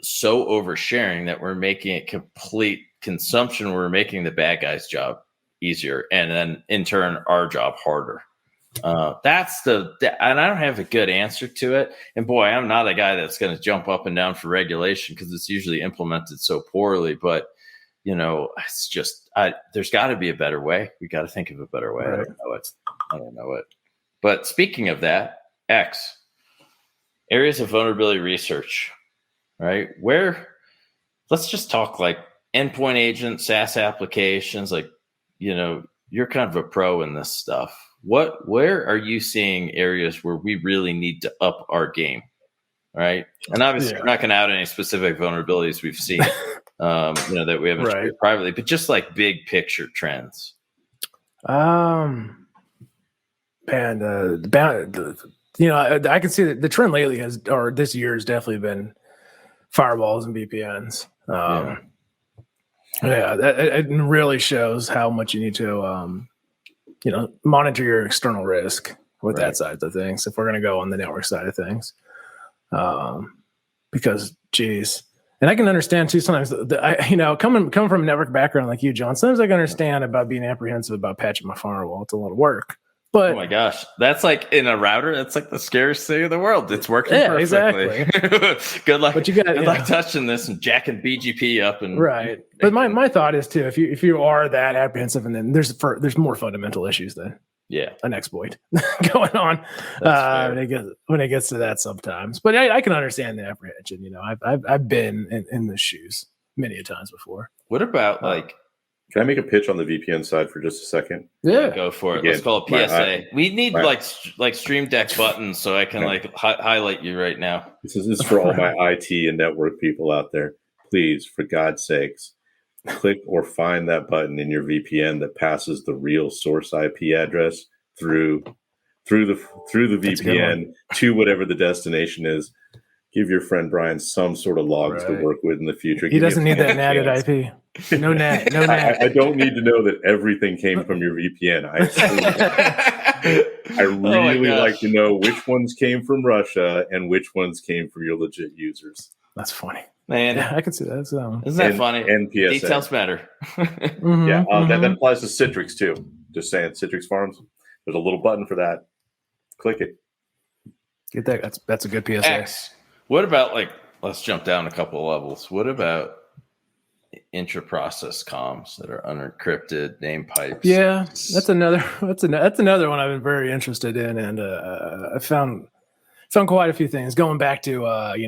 so oversharing that we're making it complete consumption. We're making the bad guy's job easier, and then in turn our job harder. And I don't have a good answer to it. And boy, I'm not a guy that's going to jump up and down for regulation because it's usually implemented so poorly. But it's just there's got to be a better way. We got to think of a better way. Right. I don't know it. But speaking of that, areas of vulnerability research. Right? Let's just talk like endpoint agents, SaaS applications, you're kind of a pro in this stuff. Where are you seeing areas where we really need to up our game? Right. And obviously we're not going to out any specific vulnerabilities we've seen, that we haven't shared privately, but just like big picture trends. I can see that the trend lately this year has definitely been firewalls and VPNs. It really shows how much you need to, monitor your external risk with that side of things. If we're going to go on the network side of things, because, geez, And I can understand too. Sometimes, coming from a network background like you, John, sometimes I can understand about being apprehensive about patching my firewall. It's a lot of work. But oh my gosh, that's like in a router. That's like the scariest thing in the world. It's working perfectly. Exactly. Good luck. But good luck touching this and jacking BGP up and right. But my thought is too, if you are that apprehensive, and then there's more fundamental issues than an exploit going on when it gets to that sometimes. But I can understand the apprehension. I've been in the shoes many a times before. What about Can I make a pitch on the VPN side for just a second? Yeah, go for it. Again, let's call it PSA. We need like Stream Deck buttons so I can highlight you right now. This is for all my IT and network people out there. Please, for God's sakes, click or find that button in your VPN that passes the real source IP address through the VPN to whatever the destination is. Give your friend Brian some sort of logs to work with in the future. He doesn't need that natted IP. No NAT. I don't need to know that everything came from your VPN. I really like to know which ones came from Russia and which ones came from your legit users. That's funny. Man, yeah, I can see that. Isn't that funny? And PSA. Details matter. That applies to Citrix too. Just saying, Citrix Farms. There's a little button for that. Click it. Get that. That's a good PSA. X. What about let's jump down a couple of levels. What about intra-process comms that are unencrypted, name pipes? Yeah, that's another one I've been very interested in, and I found quite a few things going back to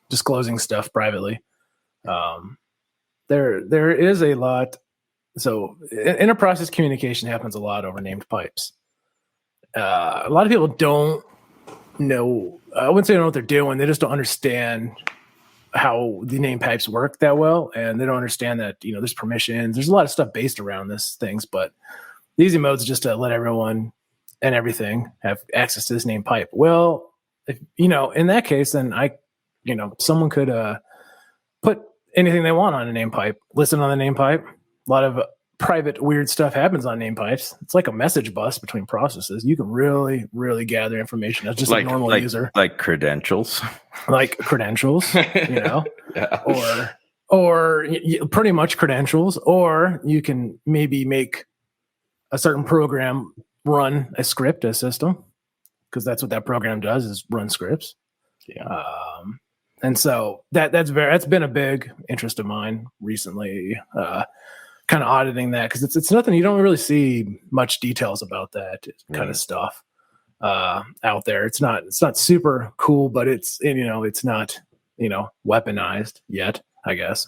disclosing stuff privately. There is a lot. So inter-process communication happens a lot over named pipes. A lot of people don't know. I wouldn't say they don't know what they're doing. They just don't understand how the name pipes work that well, and they don't understand that there's permissions. There's a lot of stuff based around this things, but the easy mode is just to let everyone and everything have access to this name pipe. Well, if, in that case, then someone could put anything they want on a name pipe, listen on the name pipe. A lot of private weird stuff happens on name pipes. It's like a message bus between processes. You can really, really gather information as just a normal user. Like credentials. Yeah. Or pretty much credentials, or you can maybe make a certain program run a script, a system, because that's what that program does, is run scripts. Yeah. And so that's been a big interest of mine recently, kind of auditing that, because it's nothing, you don't really see much details about that kind of stuff out there. It's not super cool, but it's not weaponized yet, I guess.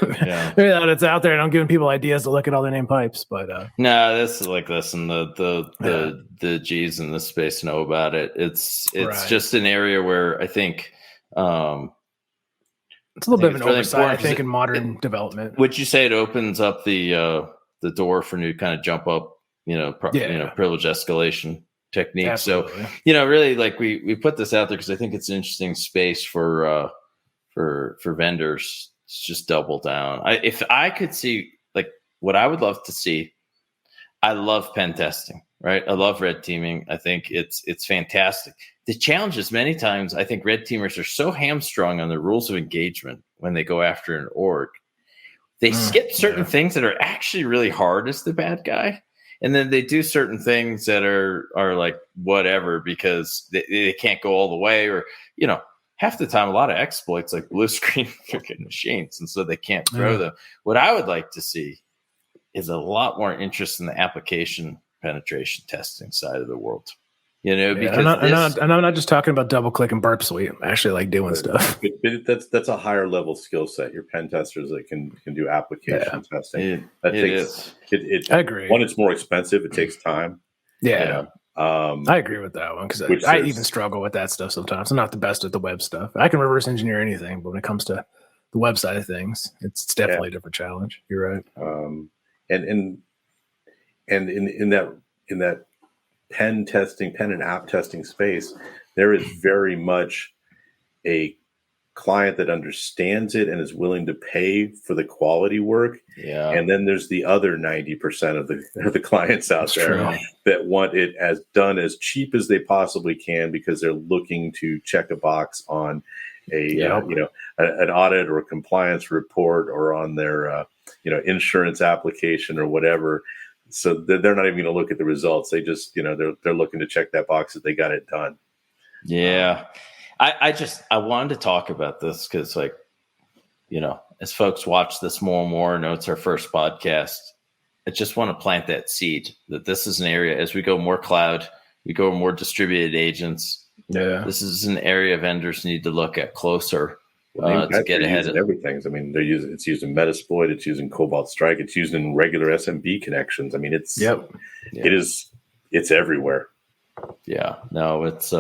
Yeah. Maybe that it's out there and I'm giving people ideas to look at all their name pipes, but no, this is like this, and the G's in this space know about it. It's just an area where I think it's a little bit of an oversight, I think, in modern development. Would you say it opens up the door for new kind of jump up, privilege escalation techniques? Absolutely. So, really, we put this out there because I think it's an interesting space for vendors to just double down. If I could see, what I would love to see, I love pen testing, right? I love red teaming. I think it's fantastic. The challenge is many times I think red teamers are so hamstrung on the rules of engagement when they go after an org. They skip certain things that are actually really hard as the bad guy. And then they do certain things that are like whatever because they can't go all the way, or, half the time, a lot of exploits like blue screen freaking machines. And so they can't throw them. What I would like to see is a lot more interest in the application penetration testing side of the world. Because I'm not just talking about double click and burp suite. I actually like doing stuff. That's a higher level skill set. Your pen testers that can do application testing. I agree. One, it's more expensive. It takes time. Yeah. I agree with that one, because I even struggle with that stuff sometimes. I'm not the best at the web stuff. I can reverse engineer anything, but when it comes to the web side of things, it's definitely a different challenge. You're right. And in that pen and app testing space, there is very much a client that understands it and is willing to pay for the quality work. Yeah. And then there's the other 90% of the clients out there that want it as done as cheap as they possibly can because they're looking to check a box on an audit or a compliance report or on their insurance application or whatever. So they're not even going to look at the results. They just they're looking to check that box that they got it done. Yeah, I wanted to talk about this because as folks watch this more and more, know it's our first podcast. I just want to plant that seed that this is an area as we go more cloud, we go more distributed agents. Yeah, this is an area vendors need to look at closer to get ahead of everything. I mean, it's used in Metasploit, it's used in Cobalt Strike, it's used in regular SMB connections. I mean, it's everywhere. Yeah, no, it's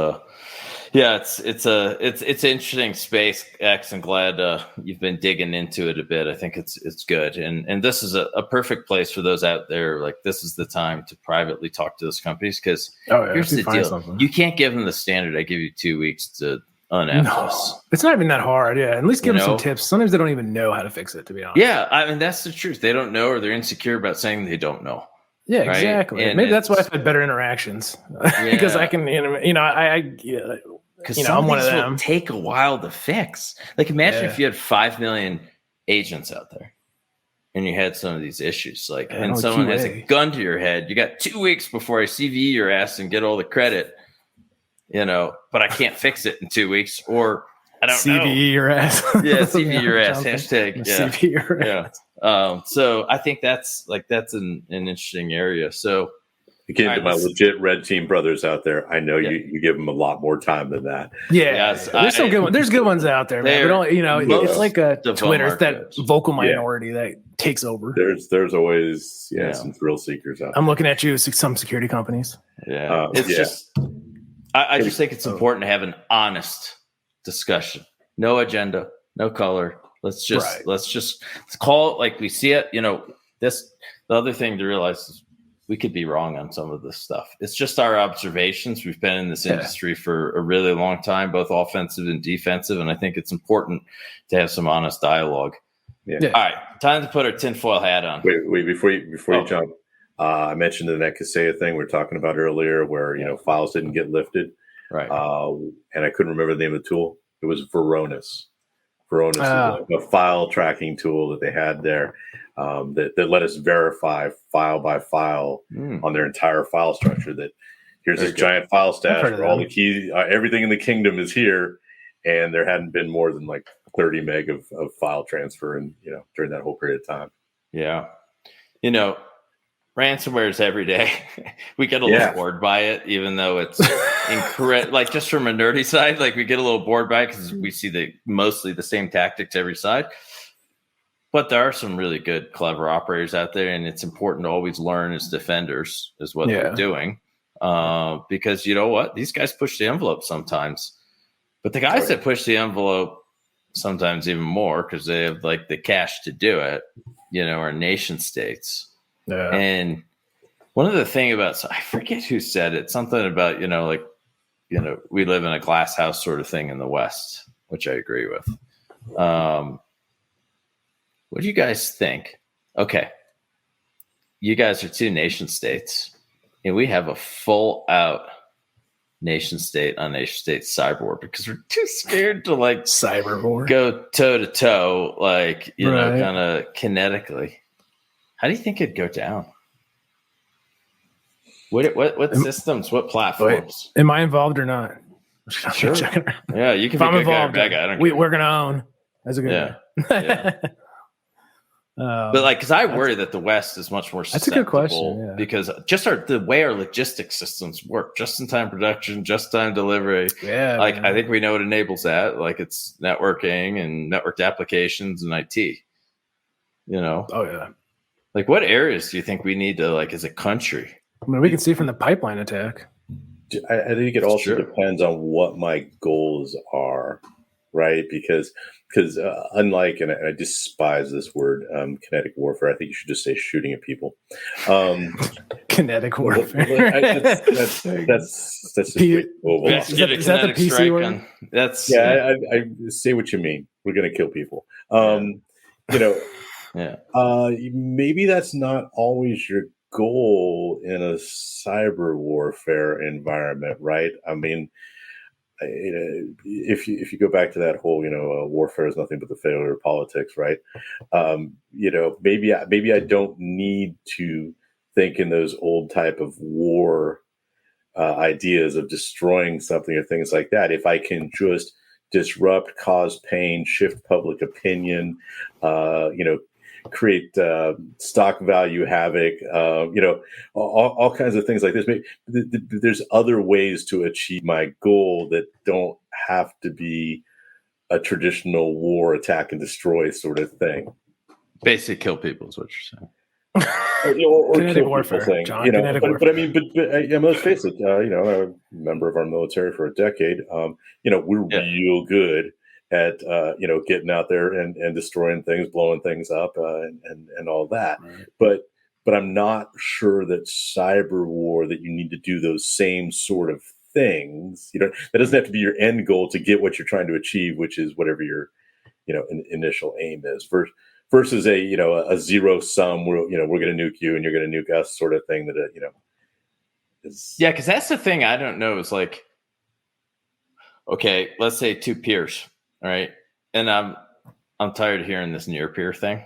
it's an interesting space, X. I'm glad you've been digging into it a bit. I think it's good, and this is a perfect place for those out there. Like, this is the time to privately talk to those companies because here's the deal: you can't give them the standard. I give you 2 weeks to unapp this. It's not even that hard. Yeah, at least give them some tips. Sometimes they don't even know how to fix it. To be honest. Yeah, I mean that's the truth. They don't know, or they're insecure about saying they don't know. Yeah, right? Exactly. And maybe that's why I've had better interactions because I can, because I'm one of them. Take a while to fix. Like, imagine if you had 5 million agents out there, and you had some of these issues. And someone has a gun to your head. You got 2 weeks before I CV your ass and get all the credit. But I can't fix it in 2 weeks, or I don't know. CVE your ass. Yeah, CVE your ass. Hashtag. Yeah. CVE your ass. So I think that's an interesting area. So again, to my legit red team brothers out there, I know you give them a lot more time than that. Yeah, there's some good ones. There's good ones out there, man. But it's like a Twitter. It's that vocal minority that takes over. There's always some thrill seekers out there. I'm looking at you, some security companies. Yeah, I just think it's important to have an honest discussion. No agenda, no color. Let's just call it like we see it. The other thing to realize is we could be wrong on some of this stuff. It's just our observations. We've been in this industry for a really long time, both offensive and defensive. And I think it's important to have some honest dialogue. Yeah. All right. Time to put our tinfoil hat on. Wait, before you jump, I mentioned the Kaseya thing we were talking about earlier where, files didn't get lifted. Right. And I couldn't remember the name of the tool. It was Varonis. Varonis is a file tracking tool that they had there that let us verify file by file on their entire file structure. That here's this giant file stash where all the keys, everything in the kingdom is here, and there hadn't been more than like 30 meg of file transfer, and during that whole period of time. Yeah, ransomware is every day. We get a little bored by it, even though it's incorrect. Like, just from a nerdy side, like, we get a little bored by it because we see mostly the same tactics every side. But there are some really good, clever operators out there, and it's important to always learn as defenders is what they're doing. Because you know what? These guys push the envelope sometimes. But the guys that push the envelope sometimes even more because they have like the cash to do it, are nation states. Yeah. And one of the things about, I forget who said it, something about, we live in a glass house sort of thing in the West, which I agree with. What do you guys think? Okay. You guys are two nation states, and we have a full out nation state on nation state cyber war because we're too scared to cyber war, go toe to toe, kind of kinetically. How do you think it'd go down? What systems? What platforms? Am I involved or not? Sure. Yeah, you can be a good guy or bad guy. I don't care. We're gonna own. That's a good yeah. But because I worry that the West is much more susceptible. That's a good question. Because just the way our logistics systems work, just-in-time production, just-time delivery. Yeah. I think we know what enables that. It's networking and networked applications and IT. Oh yeah. What areas do you think we need to as a country? I mean, we can see from the pipeline attack. I think it also depends on what my goals are, right? Because unlike, and I despise this word, kinetic warfare. I think you should just say shooting at people. Kinetic warfare. That's just global. Is that the PC word? I say what you mean. We're going to kill people. Maybe that's not always your goal in a cyber warfare environment, right? I mean, if you go back to that whole, warfare is nothing but the failure of politics, right? Maybe I don't need to think in those old type of war ideas of destroying something or things like that. If I can just disrupt, cause pain, shift public opinion, create stock value havoc, all kinds of things like this. There's other ways to achieve my goal that don't have to be a traditional war, attack and destroy sort of thing. Basically, kill people is what you're saying. or kinetic kill warfare, people thing, John, kinetic but I mean, let's face it, I'm a member of our military for a decade. We're real good at getting out there and destroying things, blowing things up, and all that. Right. But I'm not sure that cyber war, that you need to do those same sort of things. That doesn't have to be your end goal to get what you're trying to achieve, which is whatever your initial aim is. Versus a zero sum, we're going to nuke you and you're going to nuke us sort of thing that is. Yeah, because that's the thing I don't know is like, okay, let's say two peers, all right, and I'm tired of hearing this near peer thing,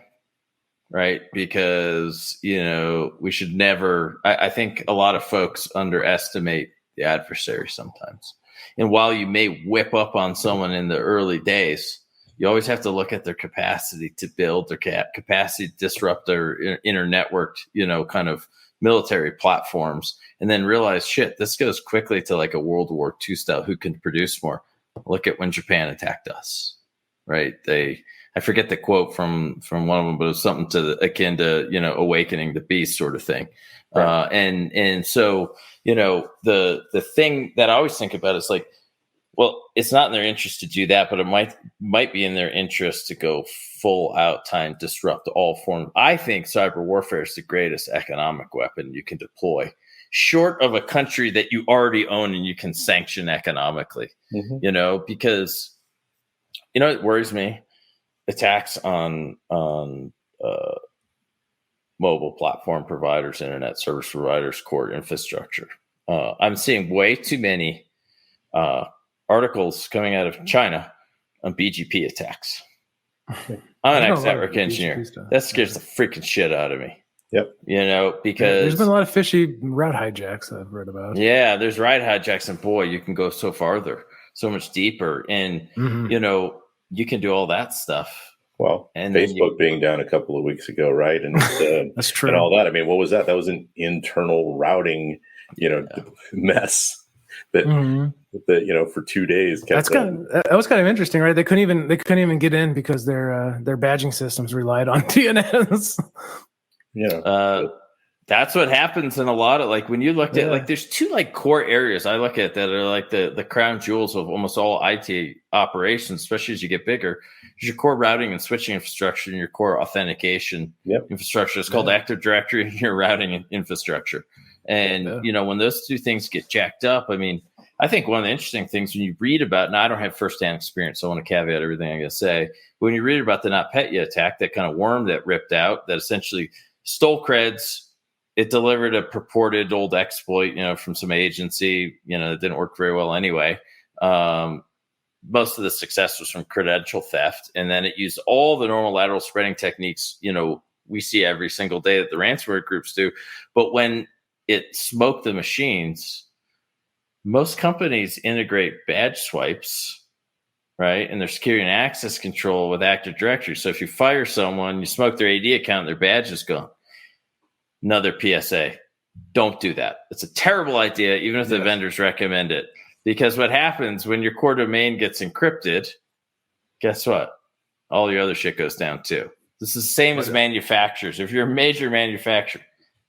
right? Because we should never. I think a lot of folks underestimate the adversary sometimes, and while you may whip up on someone in the early days, you always have to look at their capacity to build, their capacity to disrupt their inter-networked, kind of military platforms, and then realize, shit, this goes quickly to like a World War II style. Who can produce more? Look at when Japan attacked us, right? I forget the quote from one of them, but it was something akin to, awakening the beast sort of thing. Right. And so, the thing that I always think about is like, well, it's not in their interest to do that, but it might be in their interest to go full out time, disrupt all forms. I think cyber warfare is the greatest economic weapon you can deploy, short of a country that you already own and you can sanction economically. Mm-hmm. Because it worries me. Attacks on mobile platform providers, internet service providers, core infrastructure. I'm seeing way too many articles coming out of China on BGP attacks. I'm an ex-network engineer. That scares the freaking shit out of me. Yep. Because there's been a lot of fishy route hijacks I've read about. Yeah, there's route hijacks, and boy, you can go so farther, so much deeper, and you can do all that stuff. Well, and Facebook being down a couple of weeks ago, right? And that's true. And all that. I mean, what was that? That was an internal routing, mess. That for 2 days kept that was kind of interesting, right? They couldn't even get in because their badging systems relied on DNS. That's what happens in a lot of, like, when you looked at, like, there's two like core areas I look at that are like the crown jewels of almost all IT operations, especially as you get bigger. There's your core routing and switching infrastructure and your core authentication infrastructure. It's called Active Directory and your routing infrastructure. And, when those two things get jacked up, I mean, I think one of the interesting things when you read about, and I don't have firsthand experience, so I want to caveat everything I'm going to say. When you read about the NotPetya attack, that kind of worm that ripped out, that essentially stole creds, it delivered a purported old exploit, from some agency, that didn't work very well anyway. Most of the success was from credential theft. And then it used all the normal lateral spreading techniques, we see every single day that the ransomware groups do. But when it smoked the machines, most companies integrate badge swipes, right? And their security and access control with Active Directory. So if you fire someone, you smoke their AD account, their badge is gone. Another PSA, don't do that. It's a terrible idea, even if the vendors recommend it. Because what happens when your core domain gets encrypted, guess what? All your other shit goes down too. This is the same as manufacturers. If you're a major manufacturer,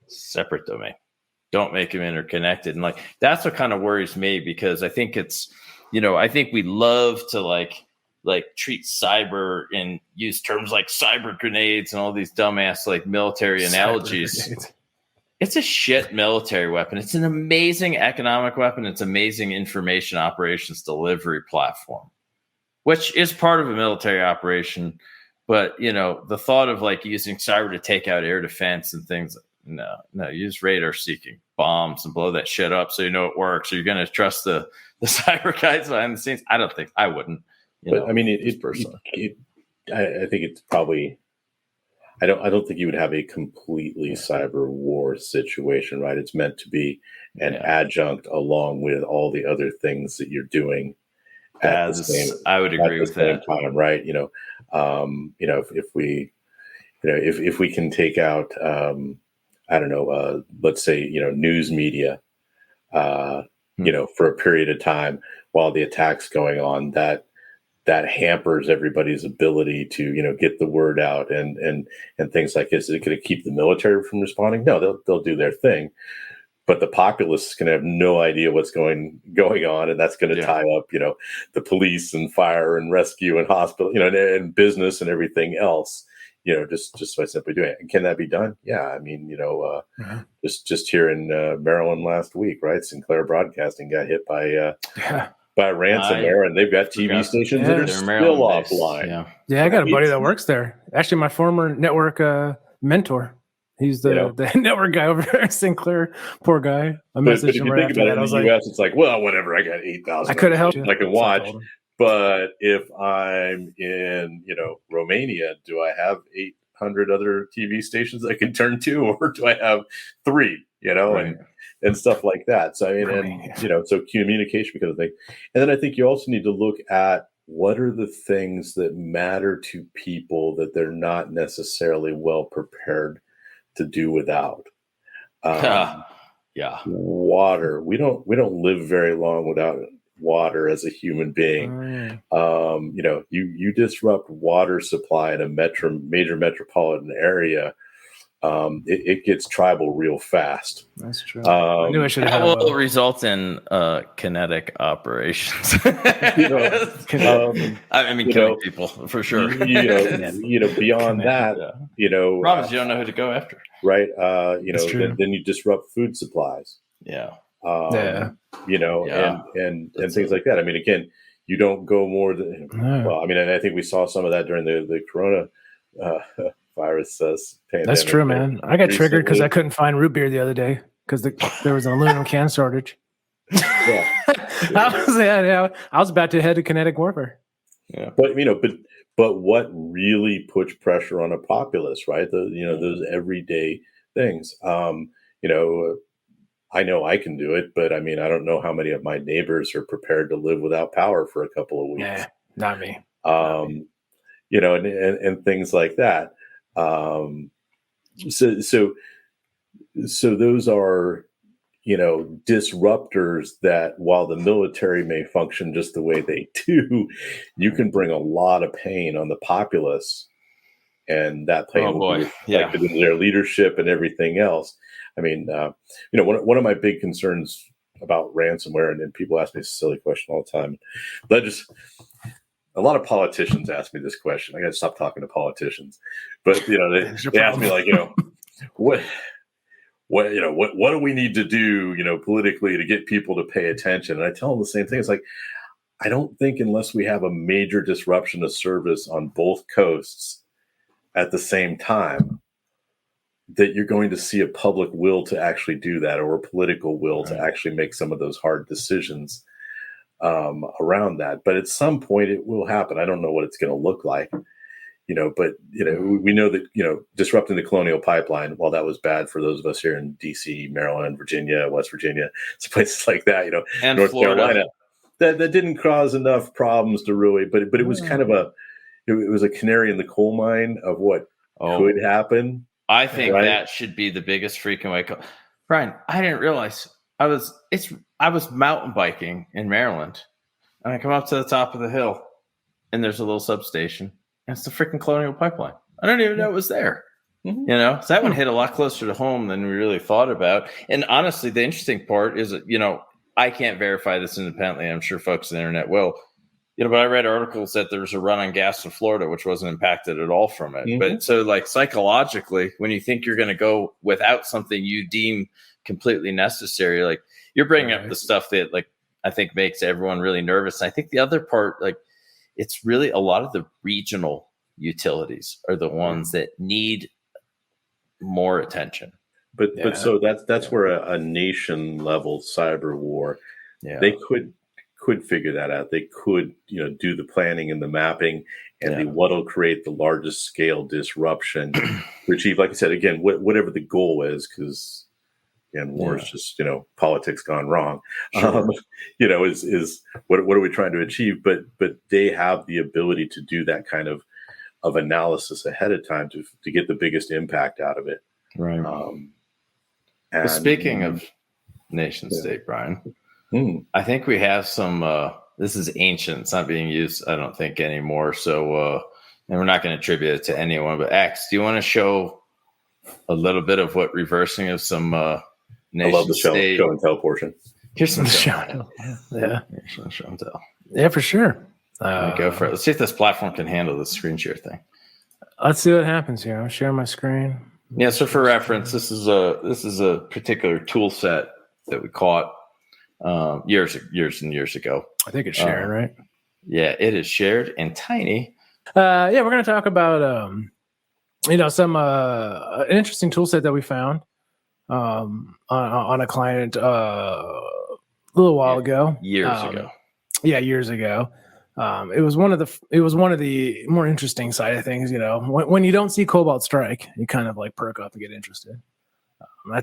separate domain. Don't make them interconnected. And like, that's what kind of worries me, because I think it's, I think we love to like treat cyber and use terms like cyber grenades and all these dumbass like military analogies. It's a shit military weapon. It's an amazing economic weapon. It's amazing information operations delivery platform, which is part of a military operation. But, the thought of like using cyber to take out air defense and things, no, use radar seeking bombs and blow that shit up so it works. So you're going to trust the the cyber guys behind the scenes. I don't think I wouldn't. But I mean, I think it's probably. I don't think you would have a completely cyber war situation, right? It's meant to be an adjunct along with all the other things that you're doing. I would agree with that. Time, right? If we can take out, let's say, news media, for a period of time while the attack's going on, that hampers everybody's ability to, get the word out and things like this. Is it going to keep the military from responding? No, they'll do their thing. But the populace is going to have no idea what's going on, and that's going to tie up, the police and fire and rescue and hospital, and business and everything else, just by simply doing it. And can that be done? Yeah, I mean, just here in Maryland last week, right? Sinclair Broadcasting got hit by ransomware, and they've got TV stations that are still offline. Yeah, I got a buddy that works there. Actually, my former network mentor. He's the network guy over there at Sinclair. Poor guy. I messaged him right after that. I was like, US, it's like, well, whatever. I got 8,000. I could have helped you. I can watch. But if I'm in, Romania, do I have 800 other TV stations I can turn to, or do I have 3? And stuff like that. So I mean, so communication becomes a thing. And then I think you also need to look at what are the things that matter to people that they're not necessarily well prepared to do without. Water. We don't live very long without water as a human being. You disrupt water supply in a major metropolitan area. It gets tribal real fast. That's true. I knew I should have. That will result in kinetic operations. Killing people for sure. Beyond that, problems you don't know who to go after. Right. Then you disrupt food supplies. Yeah. And things like that. I mean, again, you don't go more than. Well, I mean, I think we saw some of that during the corona virus pandemic. That's true, man. I got triggered because I couldn't find root beer the other day because there was an aluminum can shortage. I was about to head to kinetic warfare. Yeah, but what really puts pressure on a populace, right? Those everyday things. I know I can do it, but I mean, I don't know how many of my neighbors are prepared to live without power for a couple of weeks. Yeah, not me. And things like that. So those are, disruptors that while the military may function just the way they do, you can bring a lot of pain on the populace, and that pain will be reflected in their leadership and everything else. I mean, one of my big concerns about ransomware, and people ask me this silly question all the time. A lot of politicians ask me this question. I got to stop talking to politicians, but they ask me like, what do we need to do, politically to get people to pay attention? And I tell them the same thing. It's like, I don't think unless we have a major disruption of service on both coasts at the same time, that you're going to see a public will to actually do that, or a political will to actually make some of those hard decisions around that. But at some point it will happen. I don't know what it's going to look like, but we know that, disrupting the Colonial Pipeline, while that was bad for those of us here in DC, Maryland, Virginia, West Virginia, places like that, and North Florida. Carolina, that didn't cause enough problems to really, but it was kind of it was a canary in the coal mine of what could happen. I think that should be the biggest freaking wake up. Brian, I didn't realize I was mountain biking in Maryland, and I come up to the top of the hill, and there's a little substation, and it's the freaking Colonial Pipeline. I don't even know it was there. Mm-hmm. So that one hit a lot closer to home than we really thought about. And honestly, the interesting part is that, I can't verify this independently. I'm sure folks on the internet will. But I read articles that there was a run on gas in Florida, which wasn't impacted at all from it. Mm-hmm. But so psychologically, when you think you're going to go without something you deem completely necessary, you're bringing up the stuff that I think makes everyone really nervous. And I think the other part, it's really a lot of the regional utilities are the ones that need more attention. But so that's where a nation level cyber war, they could figure that out. They could, do the planning and the mapping and what'll create the largest scale disruption to achieve, like I said, again, whatever the goal is, because again, war is just, politics gone wrong. Sure. Is what are we trying to achieve? But they have the ability to do that kind of analysis ahead of time to get the biggest impact out of it. Right. And speaking of nation state, Brian, I think we have some. This is ancient; it's not being used, I don't think, anymore. So, and we're not going to attribute it to anyone. But X, do you want to show a little bit of what reversing of some nation I love the state? show and tell portion. Here's some show show. and tell. Yeah, Here's some show and tell. Yeah, for sure. Go for it. Let's see if this platform can handle the screen share thing. Let's see what happens here. I'm sharing my screen. Yeah. So for reference, this is a particular tool set that we caught years and years ago. I think it's shared, right? Yeah, it is shared and tiny. We're going to talk about some an interesting tool set that we found on a client a little while ago. Years ago. Yeah, years ago. It was one of the more interesting side of things. When you don't see Cobalt Strike, you kind of like perk up and get interested.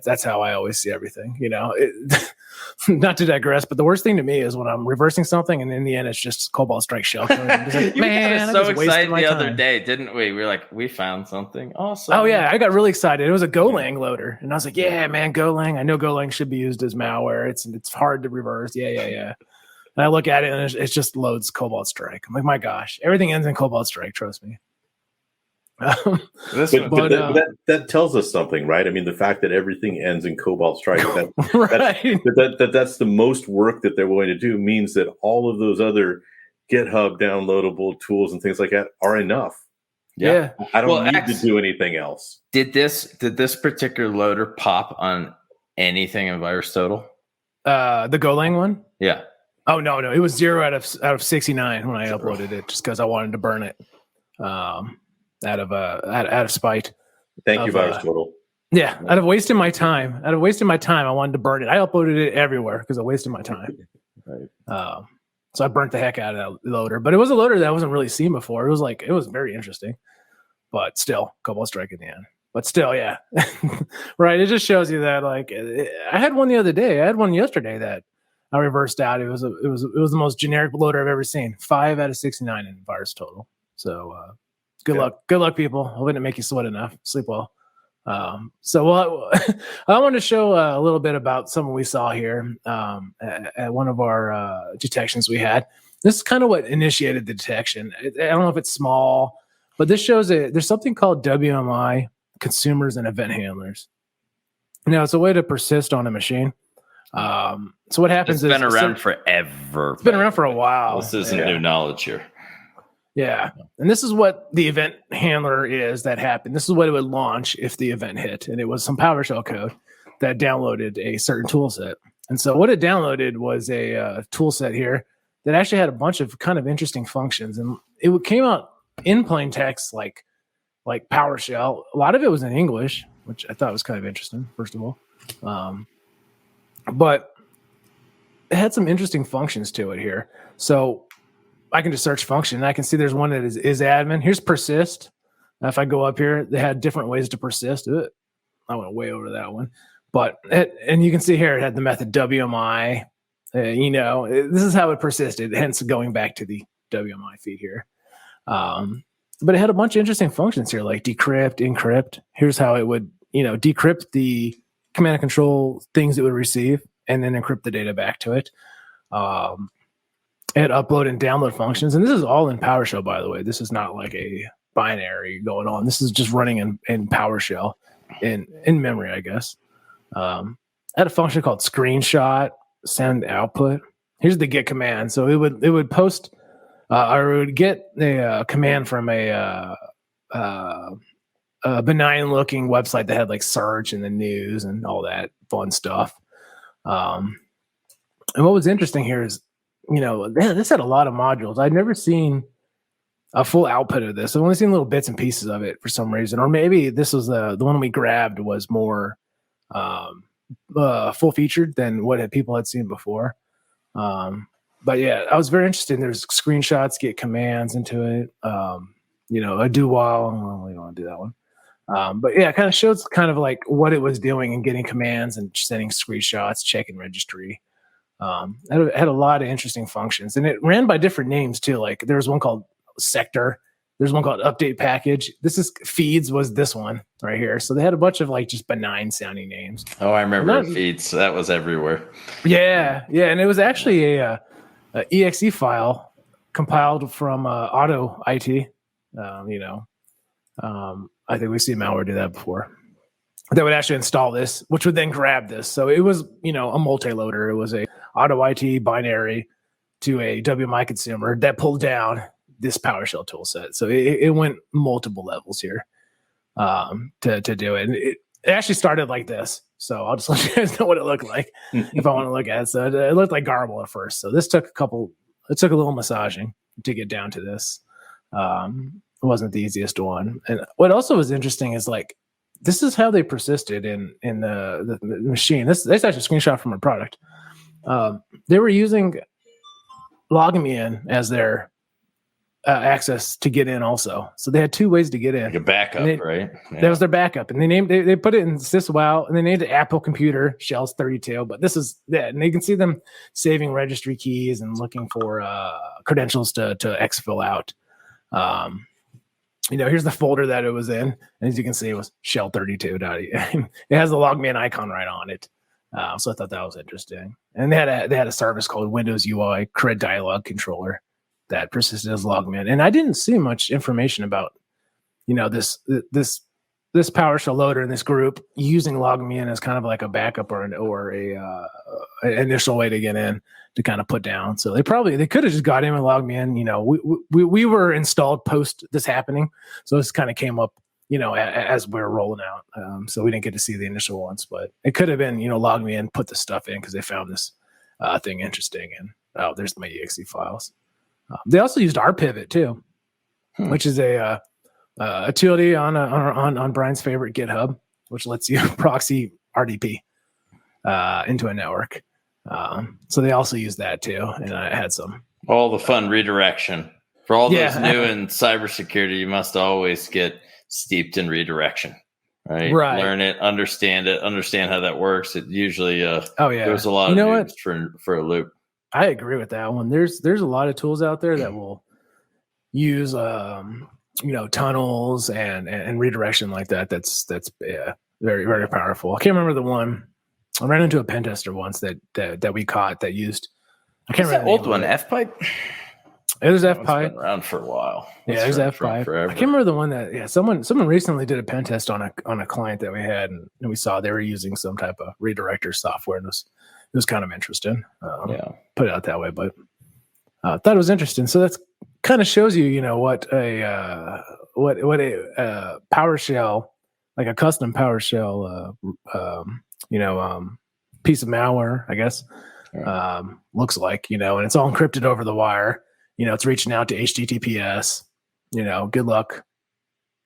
That's how I always see everything. Not to digress, but the worst thing to me is when I'm reversing something and in the end it's just Cobalt Strike shell code. Like, man, I was so excited the other day, didn't we? We were like, we found something awesome. Oh yeah, I got really excited. It was a Golang loader, and I was like, yeah, man, Golang. I know Golang should be used as malware. It's hard to reverse. Yeah. And I look at it and it just loads Cobalt Strike. I'm like, my gosh, everything ends in Cobalt Strike. Trust me. That tells us something, right? I mean, the fact that everything ends in Cobalt Strike, that's the most work that they're willing to do means that all of those other GitHub downloadable tools and things like that are enough. Yeah. I don't need to do anything else. Did this particular loader pop on anything in VirusTotal? The Golang one? Yeah. Oh no, it was 0 out of 69 when I uploaded it, just because I wanted to burn it. Out of spite. Thank you, VirusTotal. Out of wasting my time, I wanted to burn it. I uploaded it everywhere because I wasted my time. Right. So I burnt the heck out of that loader. But it was a loader that I wasn't really seen before. It was very interesting. But still, Cobalt Strike in the end. But still, yeah. Right. It just shows you that, like, I had one the other day. I had one yesterday that I reversed out. It was the most generic loader I've ever seen. 5 out of 69 in VirusTotal. So good luck, people. I wouldn't make you sweat enough. Sleep well. I want to show a little bit about something we saw here at one of our detections we had. This is kind of what initiated the detection. I don't know if it's small, but this shows there's something called WMI, consumers and event handlers. Now, it's a way to persist on a machine. So what happens it's been around forever. It's been around for a while. This isn't new knowledge here. Yeah. And this is what the event handler is that happened. This is what it would launch if the event hit. And it was some PowerShell code that downloaded a certain tool set. And so what it downloaded was a tool set here that actually had a bunch of kind of interesting functions. And it came out in plain text like PowerShell. A lot of it was in English, which I thought was kind of interesting, first of all. But it had some interesting functions to it here. So I can just search function and I can see there's one that is admin. Here's persist. Now, if I go up here, they had different ways to persist. I went way over that one. But and you can see here it had the method WMI. This is how it persisted, hence going back to the WMI feed here. But it had a bunch of interesting functions here, like decrypt, encrypt. Here's how it would, decrypt the command and control things it would receive and then encrypt the data back to it. It had upload and download functions. And this is all in PowerShell, by the way. This is not like a binary going on. This is just running in PowerShell in memory, I guess. I had a function called screenshot, send output. Here's the get command. So it would post or it would get a command from a benign looking website that had like search and the news and all that fun stuff. And what was interesting here is, this had a lot of modules. I'd never seen a full output of this. I've only seen little bits and pieces of it for some reason, or maybe this was the one we grabbed was more full featured than what people had seen before. But yeah, I was very interested. There's screenshots, get commands into it. A do while. Well, we don't want to do that one. But yeah, it kind of shows kind of like what it was doing and getting commands and sending screenshots, checking registry. It had a lot of interesting functions, and it ran by different names too. Like there was one called sector. There's one called update package. This is feeds was this one right here. So they had a bunch of like just benign sounding names. Oh, I remember feeds. That was everywhere. Yeah. And it was actually a exe file compiled from auto IT. I think we've seen malware do that before. That would actually install this, which would then grab this. So it was, a multi-loader. It was a auto IT binary to a WMI consumer that pulled down this PowerShell tool set. So it went multiple levels here to do it. And it actually started like this. So I'll just let you guys know what it looked like if I want to look at it. So it looked like garble at first. So this took a little massaging to get down to this. It wasn't the easiest one. And what also was interesting is like, this is how they persisted in the machine. This is actually a screenshot from a product. They were using LogMeIn as their access to get in also. So they had two ways to get in. Like a backup, right? Yeah. That was their backup. And they put it in syswow, and they named it Apple Computer Shells 32. But this is that. And you can see them saving registry keys and looking for credentials to exfil out. Here's the folder that it was in. And as you can see, it was shell 32. It has the LogMeIn icon right on it. So I thought that was interesting. And they had a service called Windows UI Cred Dialog Controller that persisted as LogMeIn. And I didn't see much information about, this PowerShell loader in this group using LogMeIn as kind of like a backup or an initial way to get in to kind of put down. So they could have just got in and logged me in. We were installed post this happening. So this kind of came up, as we were rolling out. So we didn't get to see the initial ones, but it could have been, log me in, put the stuff in because they found this thing interesting. And there's my exe files. They also used RPivot too, which is a utility on Brian's favorite GitHub, which lets you proxy RDP into a network. So they also use that too, and I had some. All the fun redirection for all those new in cybersecurity. You must always get steeped in redirection, right? Learn it, understand how that works. It usually there's a lot of news for a loop. I agree with that one. There's a lot of tools out there that will use tunnels and redirection like that. That's very, very powerful. I can't remember the one. I ran into a pen tester once that we caught that used. I can't remember the old one. FPipe. It was FPipe. Been around for a while. It was FPipe. I can't remember the one that. Someone recently did a pen test on a client that we had, and we saw they were using some type of redirector software, and it was kind of interesting. Put it out that way, but I thought it was interesting. So that's kind of shows you, what a PowerShell, like a custom PowerShell, piece of malware, I guess, looks like, and it's all encrypted over the wire. It's reaching out to HTTPS. Good luck.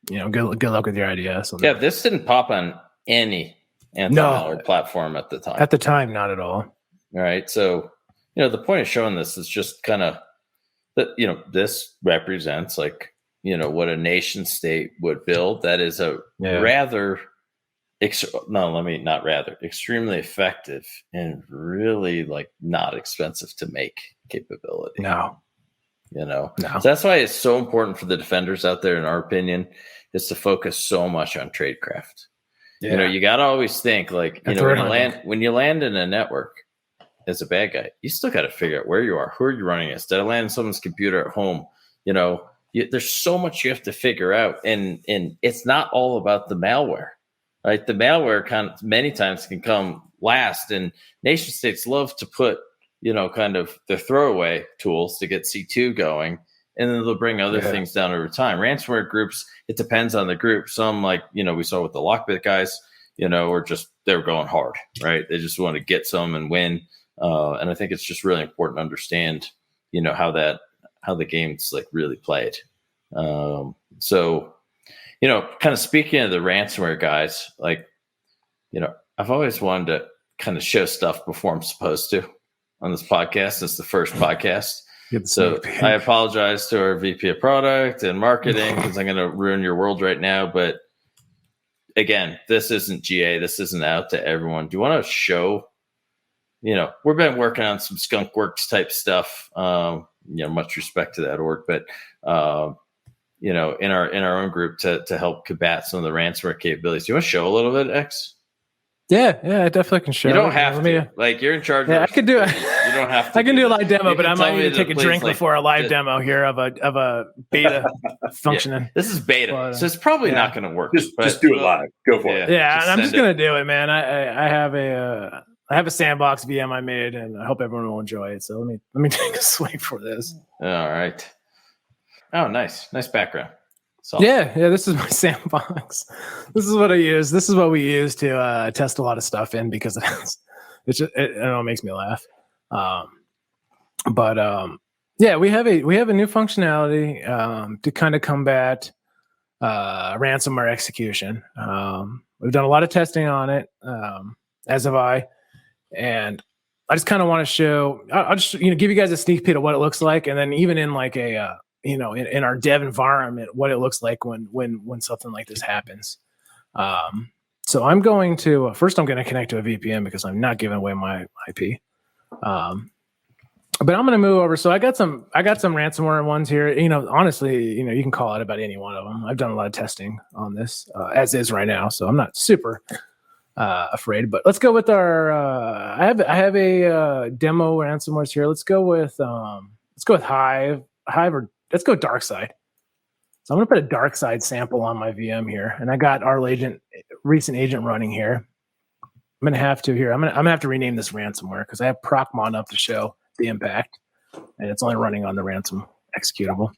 Good luck with your IDS. This didn't pop on any anti-malware platform at the time. At the time, not at all. All right. So, the point of showing this is just kind of that, this represents like, what a nation state would build. That is a extremely effective and really like not expensive to make capability. No. So that's why it's so important for the defenders out there, in our opinion, is to focus so much on tradecraft. You got to always think like, when you land in a network as a bad guy, you still got to figure out where you are, who are you running against. Did I land on someone's computer at home? There's so much you have to figure out, and it's not all about the malware, right? The malware many times can come last, and nation states love to put, kind of their throwaway tools to get C2 going, and then they'll bring other things down over time. Ransomware groups, it depends on the group. Some, like, we saw with the Lockbit guys, or just they were going hard, right? They just want to get some and win. And I think it's just really important to understand, how the game's like really played. So, kind of speaking of the ransomware guys, like, I've always wanted to kind of show stuff before I'm supposed to. on this podcast. It's the first podcast. So sneak peek. I apologize to our VP of product and marketing because I'm going to ruin your world right now. But again, this isn't GA. This isn't out to everyone. Do you want to show, we've been working on some skunk works type stuff. Much respect to that org, but in our own group to help combat some of the ransomware capabilities. Do you want to show a little bit, X? Yeah, I definitely can show. You don't have to. Like, you're in charge. Yeah, I could do it. You don't have to. I can do a live demo, but I might need to take a drink before a live demo here of a beta functioning. Yeah, this is beta, so it's probably not going to work. Just do it live. Go for it. Yeah, and I'm just going to do it, man. I have a sandbox VM I made, and I hope everyone will enjoy it. So let me take a swing for this. All right. Oh, nice background. Yeah. This is my sandbox. This is what I use. This is what we use to test a lot of stuff in because it makes me laugh. We have a new functionality to kind of combat ransomware execution. We've done a lot of testing on it, as have I, and I just kind of want to show. I'll just give you guys a sneak peek of what it looks like, and then even in like a in our dev environment, what it looks like when something like this happens. So I'm going to first I'm going to connect to a VPN because I'm not giving away my IP. But I'm going to move over. So I got some ransomware ones here. Honestly, you can call it about any one of them. I've done a lot of testing on this as is right now, so I'm not super afraid. But let's go with our. I have a demo ransomwares here. Let's go with Hive or. Let's go dark side. So I'm going to put a dark side sample on my VM here, and I got our recent agent running here. I'm going to have to rename this ransomware because I have procmon up to show the impact, and it's only running on the ransom executable.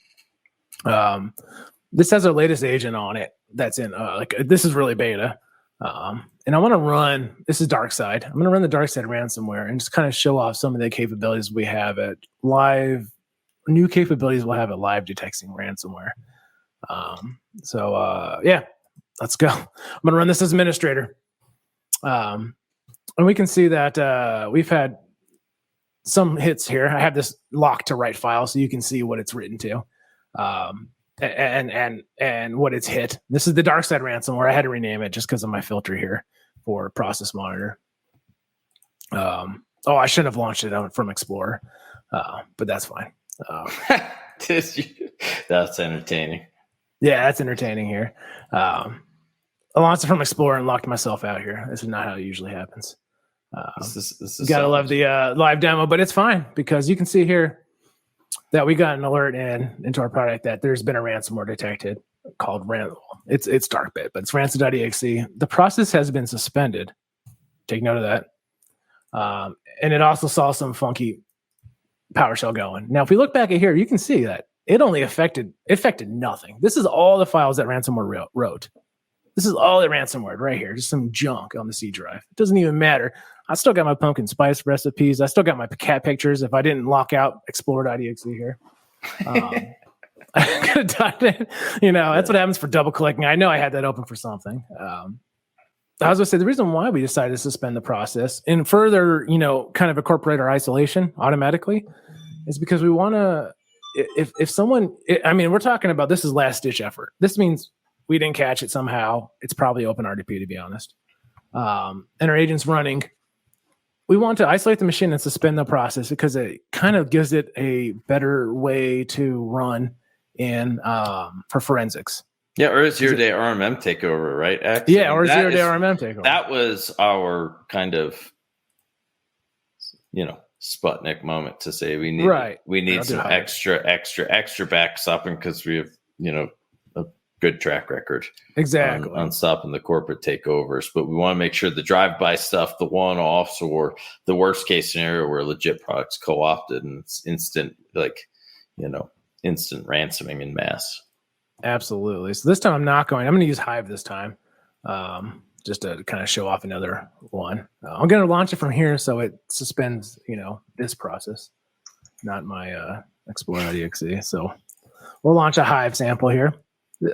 This has our latest agent on it. That's in this is really beta, and I want to run. This is dark side. I'm going to run the dark side ransomware and just kind of show off some of the capabilities we have at live. New capabilities we'll have at live detecting ransomware. Let's go. I'm going to run this as administrator. And we can see that we've had some hits here. I have this lock to write file so you can see what it's written to and what it's hit. This is the dark side ransomware. I had to rename it just because of my filter here for process monitor. I shouldn't have launched it out from Explorer, but that's fine. That's entertaining. Yeah, that's entertaining here. I launched it from Explorer and locked myself out here. This is not how it usually happens. This is gotta love the live demo, but it's fine because you can see here that we got an alert into our product that there's been a ransomware detected called it's Darkbit, but it's ransom.exe. The process has been suspended. Take note of that. And it also saw some funky PowerShell going. Now, if we look back at here, you can see that it only affected nothing. This is all the files that ransomware wrote. This is all the ransomware right here. Just some junk on the C drive. It doesn't even matter. I still got my pumpkin spice recipes. I still got my cat pictures if I didn't lock out explorer.exe here. I could have done it. That's what happens for double clicking. I know I had that open for something. I was going to say the reason why we decided to suspend the process and further, kind of incorporate our isolation automatically is because we want to, if someone, we're talking about this is last ditch effort. This means we didn't catch it somehow. It's probably open RDP to be honest. And our agent's running. We want to isolate the machine and suspend the process because it kind of gives it a better way to run in for forensics. Yeah, or a zero-day RMM takeover, right? X? Yeah, or a zero-day RMM takeover. That was our kind of, Sputnik moment to say we need some extra backstopping because we have, a good track record exactly on stopping the corporate takeovers. But we want to make sure the drive-by stuff, the one-offs, or the worst-case scenario where legit products co-opted and it's instant, instant ransoming in mass. Absolutely. So this time I'm going to use Hive this time, just to kind of show off another one. I'm going to launch it from here so it suspends, this process, not my Explorer.exe. So we'll launch a Hive sample here.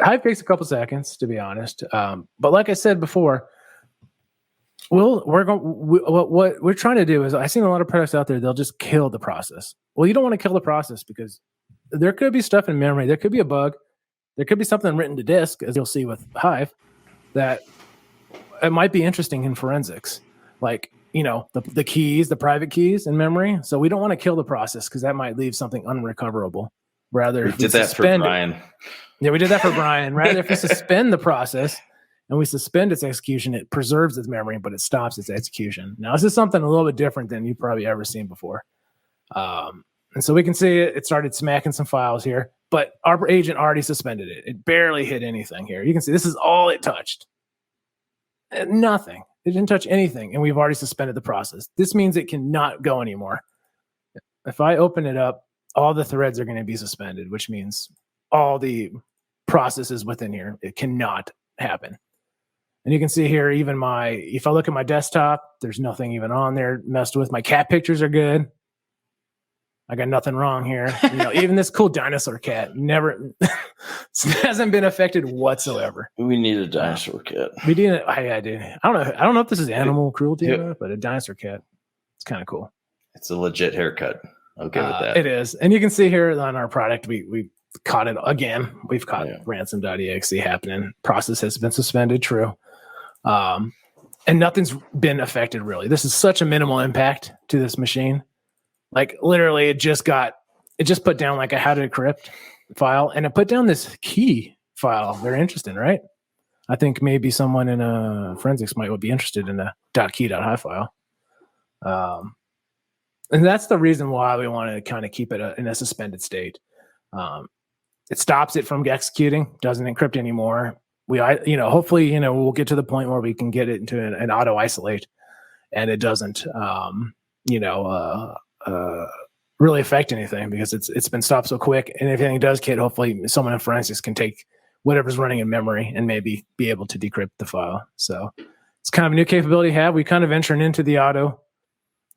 Hive takes a couple seconds, to be honest. But like I said before, What we're trying to do is, I've seen a lot of products out there, they'll just kill the process. Well, you don't want to kill the process because there could be stuff in memory. There could be a bug. There could be something written to disk, as you'll see with Hive, that it might be interesting in forensics. Like, the keys, the private keys in memory. So we don't want to kill the process because that might leave something unrecoverable. Rather, we did that for Brian. Yeah, we did that for Brian. Rather, if we suspend the process and we suspend its execution, it preserves its memory, but it stops its execution. Now, this is something a little bit different than you've probably ever seen before. And so we can see it started smacking some files here, but our agent already suspended it. It barely hit anything here. You can see this is all it touched. Nothing. It didn't touch anything, and we've already suspended the process. This means it cannot go anymore. If I open it up, all the threads are going to be suspended, which means all the processes within here, it cannot happen. And you can see here, even if I look at my desktop, there's nothing even on there messed with. My cat pictures are good. I got nothing wrong here. Even this cool dinosaur cat never hasn't been affected whatsoever. We need a dinosaur cat. We did. I do. I don't know if this is animal cruelty or not, but a dinosaur cat. It's kind of cool. It's a legit haircut. Okay with that. It is. And you can see here on our product, we caught it again. We've caught ransom.exe happening. Process has been suspended. True. And nothing's been affected really. This is such a minimal impact to this machine. Like literally it just put down like a how to decrypt file, and it put down this key file. Very interesting, right? I think maybe someone in forensics might be interested in a .key.hi file. And that's the reason why we want to kind of keep it in a suspended state. It stops it from executing, doesn't encrypt anymore. Hopefully, we'll get to the point where we can get it into an auto isolate, and it doesn't, really affect anything because it's been stopped so quick. And if anything does hit, hopefully someone in forensics can take whatever's running in memory and maybe be able to decrypt the file. So it's kind of a new capability to have. We kind of venturing into the auto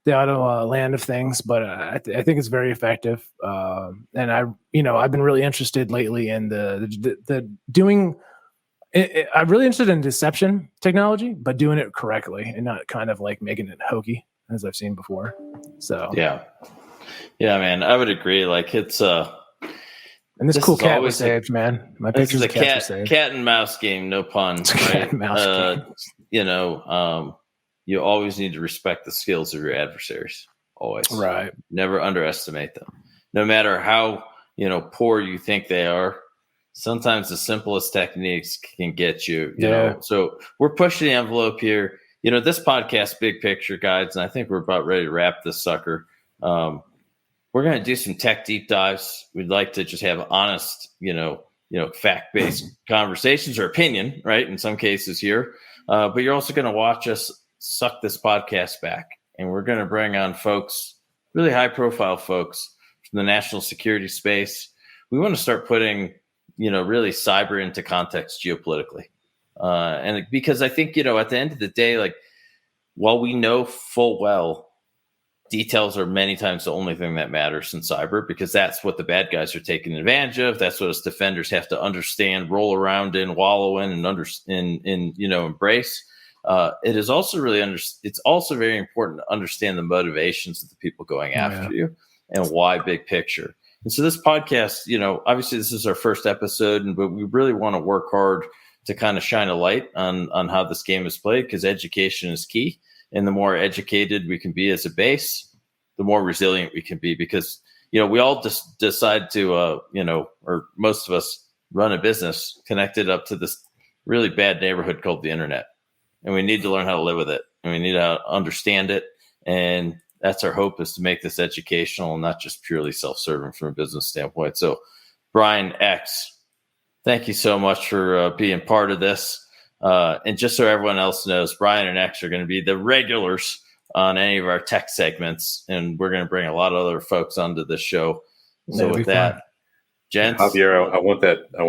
land of things, but I think it's very effective. And I've been really interested lately in the doing. I'm really interested in deception technology, but doing it correctly and not kind of like making it hokey as I've seen before. So yeah, man, I would agree. Like it's and this cool cat was saved, man. My pictures of cats were saved. Cat and mouse game, no pun. It's a cat and mouse game. You always need to respect the skills of your adversaries. Always. Right. Never underestimate them. No matter how, poor you think they are, sometimes the simplest techniques can get you, you know. So we're pushing the envelope here. This podcast, Big Picture Guides, and I think we're about ready to wrap this sucker. We're going to do some tech deep dives. We'd like to just have honest, fact-based conversations or opinion, right? In some cases here. But you're also going to watch us suck this podcast back. And we're going to bring on folks, really high-profile folks from the national security space. We want to start putting, really cyber into context geopolitically. And because I think, at the end of the day, like, while we know full well details are many times the only thing that matters in cyber, because that's what the bad guys are taking advantage of. That's what us defenders have to understand, roll around in, wallow in, and embrace. It is also it's also very important to understand the motivations of the people going after you and why big picture. And so this podcast, obviously this is our first episode, but we really want to work hard to kind of shine a light on how this game is played, because education is key. And the more educated we can be as a base, the more resilient we can be, because, we all just decide to, or most of us run a business connected up to this really bad neighborhood called the internet. And we need to learn how to live with it, and we need to understand it. And that's our hope, is to make this educational and not just purely self-serving from a business standpoint. So Brian X, thank you so much for being part of this. And just so everyone else knows, Brian and X are going to be the regulars on any of our tech segments, and we're going to bring a lot of other folks onto this show. So with that, gents, Javier, I want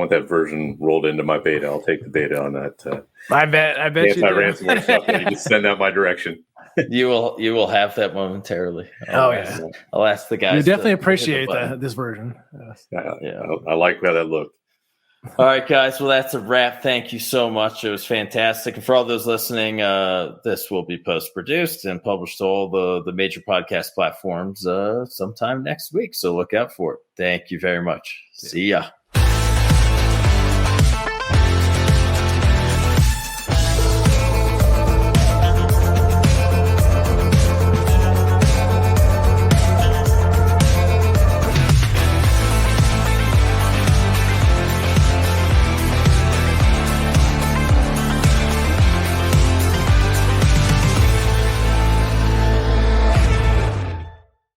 that version rolled into my beta. I'll take the beta on that. I bet you do. Ransomware stuff. You can send that my direction. You will have that momentarily. I'll ask the guys. You definitely appreciate this version. Yeah, I like how that looked. All right, guys. Well, that's a wrap. Thank you so much. It was fantastic. And for all those listening, this will be post-produced and published to all the major podcast platforms sometime next week. So look out for it. Thank you very much. See ya.